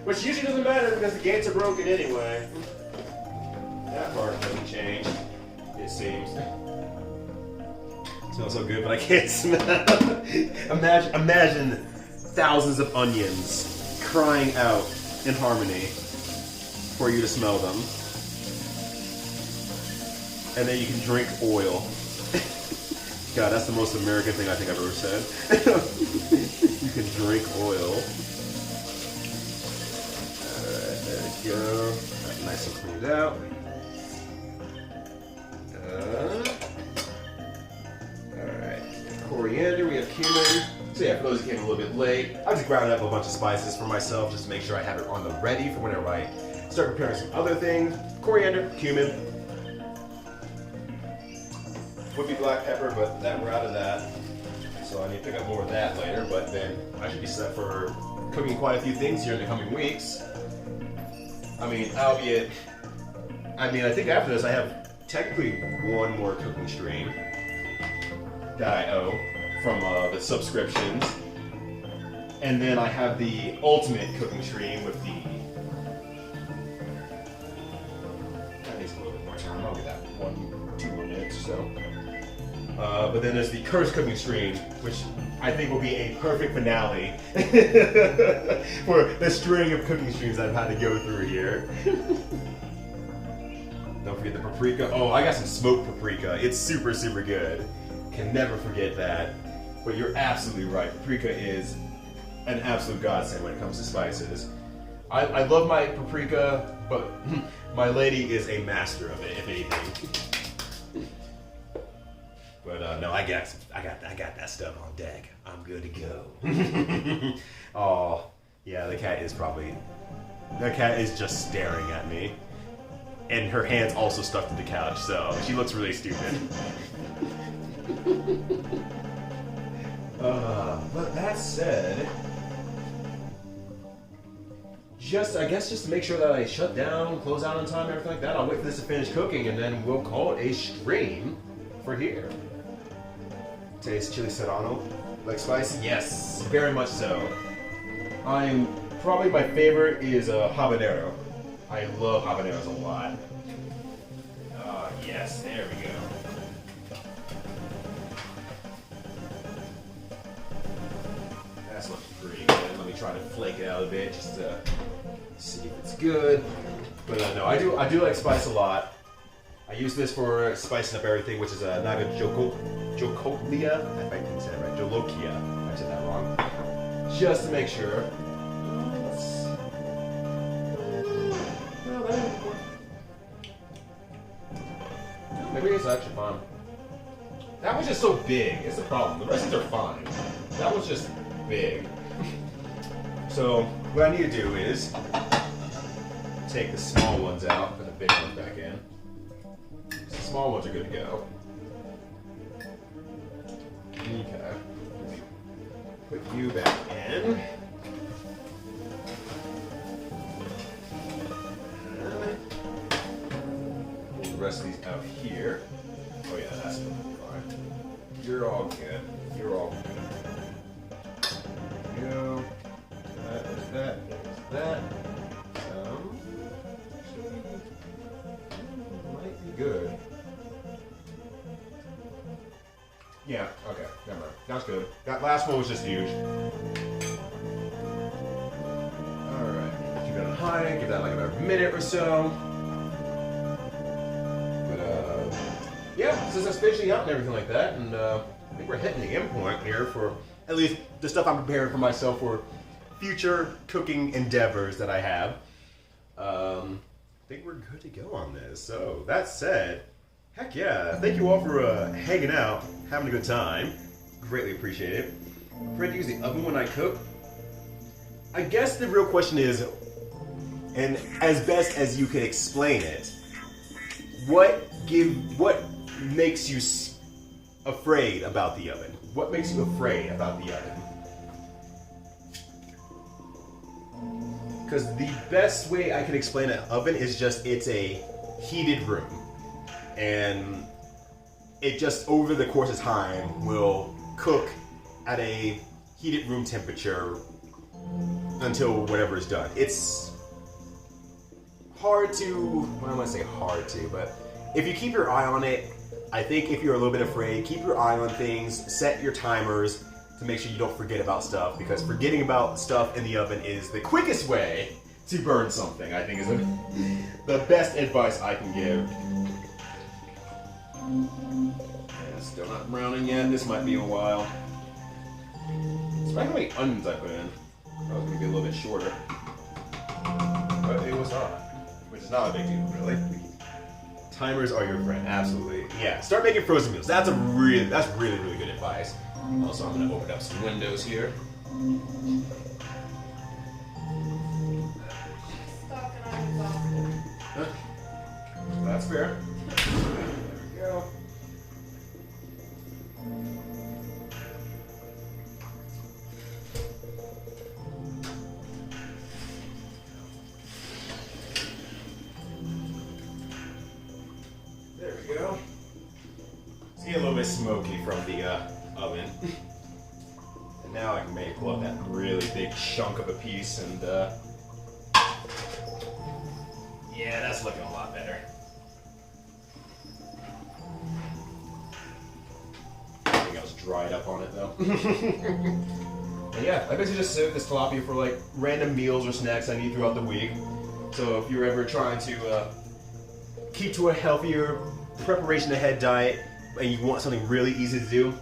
Speaker 1: Which usually doesn't matter because the gates are broken anyway. That part doesn't change, it seems. It smells so good, but I can't smell. Imagine thousands of onions crying out in harmony for you to smell them. And then you can drink oil. God, that's the most American thing I think I've ever said. You can drink oil. Alright, there we go. That's nice and cleaned out. Alright, coriander, we have cumin. So yeah, for those who came a little bit late, I just ground up a bunch of spices for myself just to make sure I have it on the ready for whenever I start preparing some other things. Coriander, cumin, would be black pepper, but we're out of that. So I need to pick up more of that later, but then I should be set for cooking quite a few things here in the coming weeks. I mean, albeit, I think after this I have technically one more cooking stream that I owe from the subscriptions. And then I have the ultimate cooking stream with the... That needs a little bit more time, I'll get that 2 more minutes or so. But then there's the Curse cooking stream, which I think will be a perfect finale for the string of cooking streams I've had to go through here. Don't forget the paprika. Oh, I got some smoked paprika. It's super, super good. Can never forget that. But you're absolutely right. Paprika is an absolute godsend when it comes to spices. I love my paprika, but my lady is a master of it, if anything. But no, I got that stuff on deck. I'm good to go. Oh, yeah, the cat is just staring at me. And her hand's also stuck to the couch, so she looks really stupid. But that said, I guess just to make sure that I shut down, close out on time, everything like that, I'll wait for this to finish cooking, and then we'll call it a stream for here. Today's chili serrano. Like spicy? Yes, very much so. Probably my favorite is habanero. I love habaneros a lot. Yes, there we go. That's looking pretty good. Let me try to flake it out a bit just to see if it's good. But no, I do like spice a lot. I use this for spicing up everything, which is a Naga Jokolia. I didn't say that right. Jolokia. I said that wrong. Just to make sure. Maybe it's actually fine. That was just so big. It's the problem. The rest of these are fine. That was just big. So what I need to do is take the small ones out, put the big ones back in. The small ones are good to go. Okay. Put you back in. Pull the rest of these out here. Oh yeah, that's fine. You're all good. You're all good. There we go. There's that. There's that. Might be good. Yeah, okay, never mind. That's good. That last one was just huge. Alright, keep it on high, give that like another minute or so. But, yeah, since that's finishing out and everything like that, and I think we're hitting the end point here for at least the stuff I'm preparing for myself for future cooking endeavors that I have. I think we're good to go on this. So, that said, heck yeah, thank you all for hanging out, having a good time. Greatly appreciate it. Afraid to use the oven when I cook? I guess the real question is, and as best as you can explain it, what makes you afraid about the oven? What makes you afraid about the oven? Because the best way I can explain an oven is just it's a heated room. And it just over the course of time will cook at a heated room temperature until whatever is done. It's hard to, I don't want to say hard to, but if you keep your eye on it, I think if you're a little bit afraid, keep your eye on things, set your timers to make sure you don't forget about stuff, because forgetting about stuff in the oven is the quickest way to burn something, I think is the best advice I can give. And it's still not browning yet, this might be a while. Despite how many onions I put in, I was going to be a little bit shorter. But it was not, which is not a big deal, really. Timers are your friend, absolutely. Yeah, start making frozen meals. That's really, really good advice. Also, I'm gonna open up some windows here.
Speaker 3: Stuck and I'm exhausted.
Speaker 1: Huh? That's fair. There we go. There we go. It's getting a little bit smoky from the oven. And now I can maybe pull up that really big chunk of a piece and yeah, that's looking a lot better. I think I was dried up on it though. And yeah, I basically just save this tilapia for like random meals or snacks I need throughout the week. So if you're ever trying to keep to a healthier preparation ahead diet and you want something really easy to do,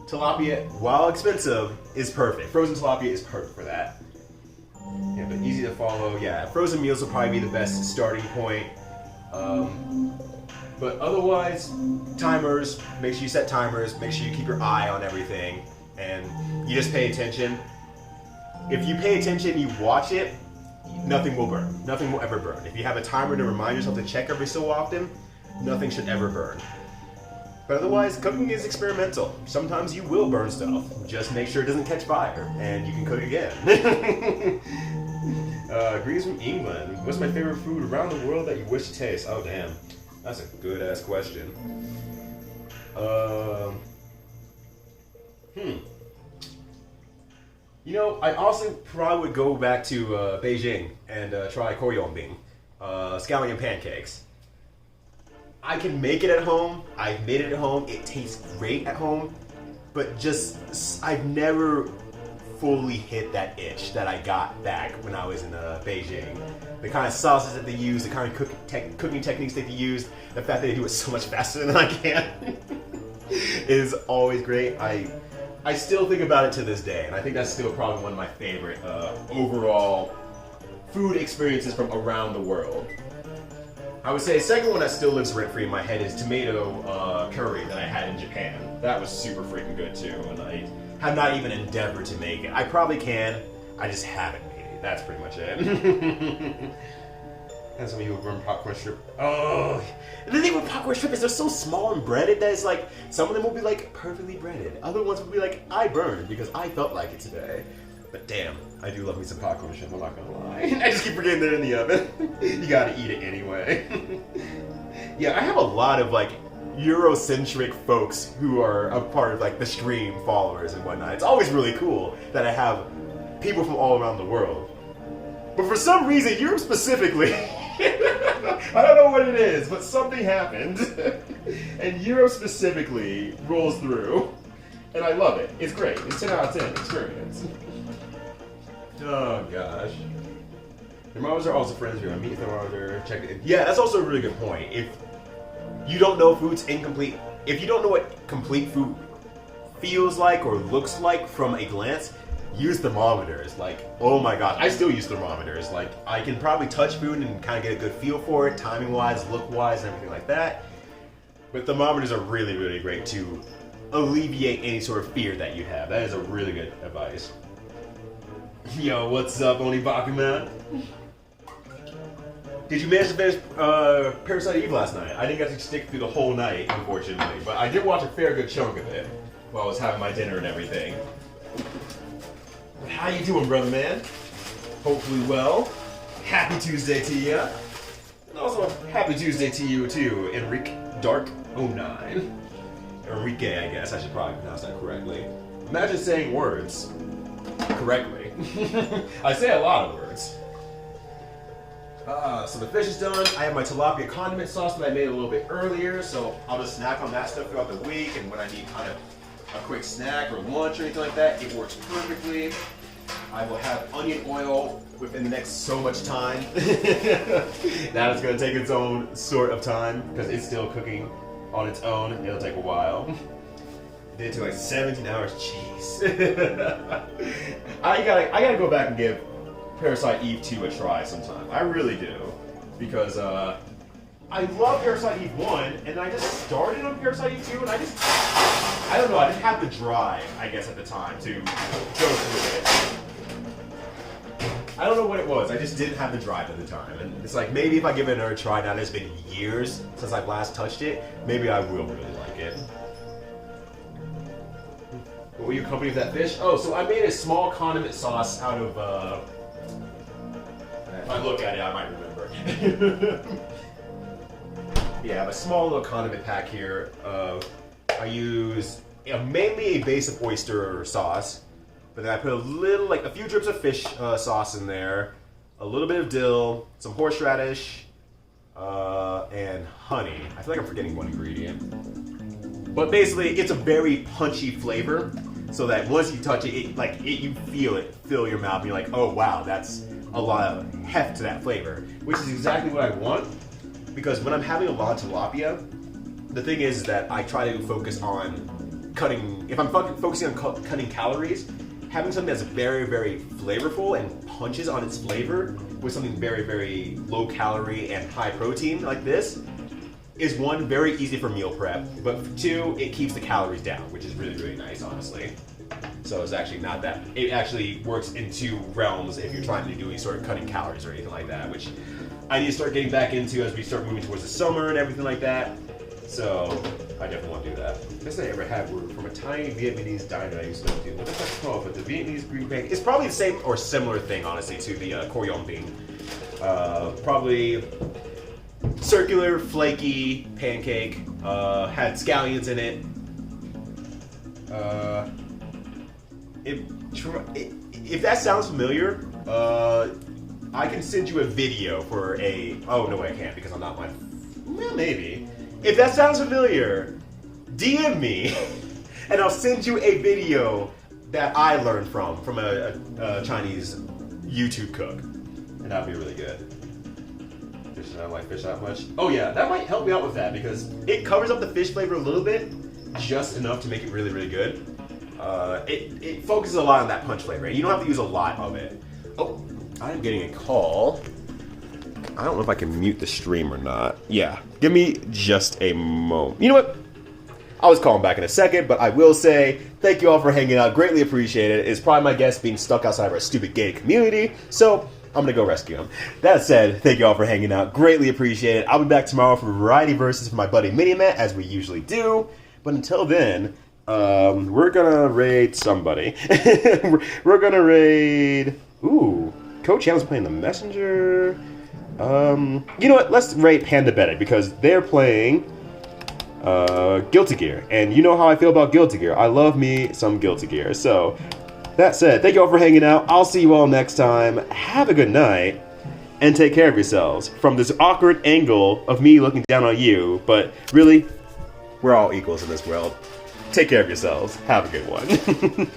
Speaker 1: tilapia, while expensive, is perfect. Frozen tilapia is perfect for that. Yeah, but easy to follow. Yeah, frozen meals will probably be the best starting point. But otherwise, timers, make sure you set timers, make sure you keep your eye on everything, and you just pay attention. If you pay attention, you watch it, nothing will burn. Nothing will ever burn. If you have a timer to remind yourself to check every so often, nothing should ever burn. But otherwise, cooking is experimental. Sometimes you will burn stuff. Just make sure it doesn't catch fire, and you can cook again. Greetings from England. What's my favorite food around the world that you wish to taste? Oh, damn. That's a good-ass question. You know, I also probably would go back to Beijing and try koyonbing, scallion pancakes. I can make it at home. I've made it at home. It tastes great at home, but just I've never fully hit that itch that I got back when I was in Beijing. The kind of sauces that they use, the kind of cooking techniques that they use, the fact that they do it so much faster than I can is always great. I still think about it to this day, and I think that's still probably one of my favorite overall food experiences from around the world. I would say a second one that still lives rent-free in my head is tomato curry that I had in Japan. That was super freaking good too, and I have not even endeavored to make it. I probably can, I just haven't made it. That's pretty much it. And some of you run popcorn strip. Oh, the thing with popcorn strip is they're so small and breaded that it's like, some of them will be like perfectly breaded. Other ones will be like, I burned because I felt like it today. But damn, I do love me some popcorn strip, I'm not gonna lie. I just keep forgetting they're in the oven. You gotta eat it anyway. Yeah, I have a lot of like Eurocentric folks who are a part of like the stream followers and whatnot. It's always really cool that I have people from all around the world. But for some reason, Europe specifically, I don't know what it is, but something happened. And Europe specifically rolls through. And I love it. It's great. It's 10 out of 10 experience. Oh gosh. Thermometers are also friends here. I meet thermometer, check it. Yeah, that's also a really good point. If you don't know food's incomplete, if you don't know what complete food feels like or looks like from a glance, use thermometers. Like, oh my god, I still use thermometers. Like, I can probably touch food and kind of get a good feel for it, timing-wise, look-wise, and everything like that. But thermometers are really, really great to alleviate any sort of fear that you have. That is a really good advice. Yo, what's up, Onibakuman? Did you manage to finish Parasite Eve last night? I didn't get to stick through the whole night, unfortunately, but I did watch a fair good chunk of it while I was having my dinner and everything. How you doing, brother man? Hopefully well. Happy Tuesday to you. And also, happy Tuesday to you too, Enrique Dark09. Enrique, I guess. I should probably pronounce that correctly. Imagine saying words correctly. I say a lot of words. So the fish is done. I have my tilapia condiment sauce that I made a little bit earlier, so I'll just snack on that stuff throughout the week, and when I need kind of a quick snack or lunch or anything like that, it works perfectly. I will have onion oil within the next so much time. That is going to take its own sort of time because it's still cooking on its own. It'll take a while. It did take like 17 hours. Jeez. I gotta go back and give Parasite Eve 2 a try sometime. I really do, because I love Parasite Eve 1, and I just started on Parasite Eve 2, and I don't know, I didn't have the drive, I guess, at the time to go through it. I don't know what it was, I just didn't have the drive at the time, and it's like, maybe if I give it another try, now that it's been years since I've last touched it, maybe I will really like it. What were you accompanying with that fish? Oh, so I made a small condiment sauce out of, if I look at it, I might remember. Yeah, I have a small little condiment pack here. I use mainly a base of oyster sauce, but then I put a little, like a few drips of fish sauce in there, a little bit of dill, some horseradish, and honey. I feel like I'm forgetting one ingredient. But basically, it's a very punchy flavor, so that once you touch it, you feel it fill your mouth, and you're like, oh wow, that's a lot of heft to that flavor, which is exactly what I want, because when I'm having a lot of tilapia, the thing is that I try to focus on cutting, if I'm focusing on cutting calories, having something that's very, very flavorful and punches on its flavor with something very, very low calorie and high protein like this is one, very easy for meal prep, but two, it keeps the calories down, which is really, really nice, honestly. So it's actually not that, it actually works in two realms if you're trying to do any sort of cutting calories or anything like that, which I need to start getting back into as we start moving towards the summer and everything like that. So I definitely want to do that. The best I ever had were from a tiny Vietnamese diner I used to go to. What the heck's called? But the Vietnamese green pancake. It's probably the same or similar thing, honestly, to the Korean bean. Probably circular, flaky pancake. Had scallions in it. If that sounds familiar, I can send you a video for a. Oh no, I can't because I'm not my. Well, maybe. If that sounds familiar, DM me, and I'll send you a video that I learned from a Chinese YouTube cook, and that'd be really good. Fish, I don't like fish that much. Oh yeah, that might help me out with that because it covers up the fish flavor a little bit, just enough to make it really, really good. It focuses a lot on that punch flavor. You don't have to use a lot of it. Oh, I'm getting a call. I don't know if I can mute the stream or not. Yeah, give me just a moment. You know what? I was calling back in a second, but I will say thank you all for hanging out. Greatly appreciate it. It's probably my guest being stuck outside of our stupid gay community, so I'm gonna go rescue him. That said, thank you all for hanging out. Greatly appreciate it. I'll be back tomorrow for Variety Versus for my buddy Minimat, as we usually do. But until then, we're gonna raid somebody. We're gonna raid. Ooh, Coach Allen's playing the Messenger. You know what? Let's raid Panda Bennett because they're playing Guilty Gear, and you know how I feel about Guilty Gear. I love me some Guilty Gear. So that said, thank you all for hanging out. I'll see you all next time. Have a good night, and take care of yourselves. From this awkward angle of me looking down on you, but really, we're all equals in this world. Take care of yourselves. Have a good one.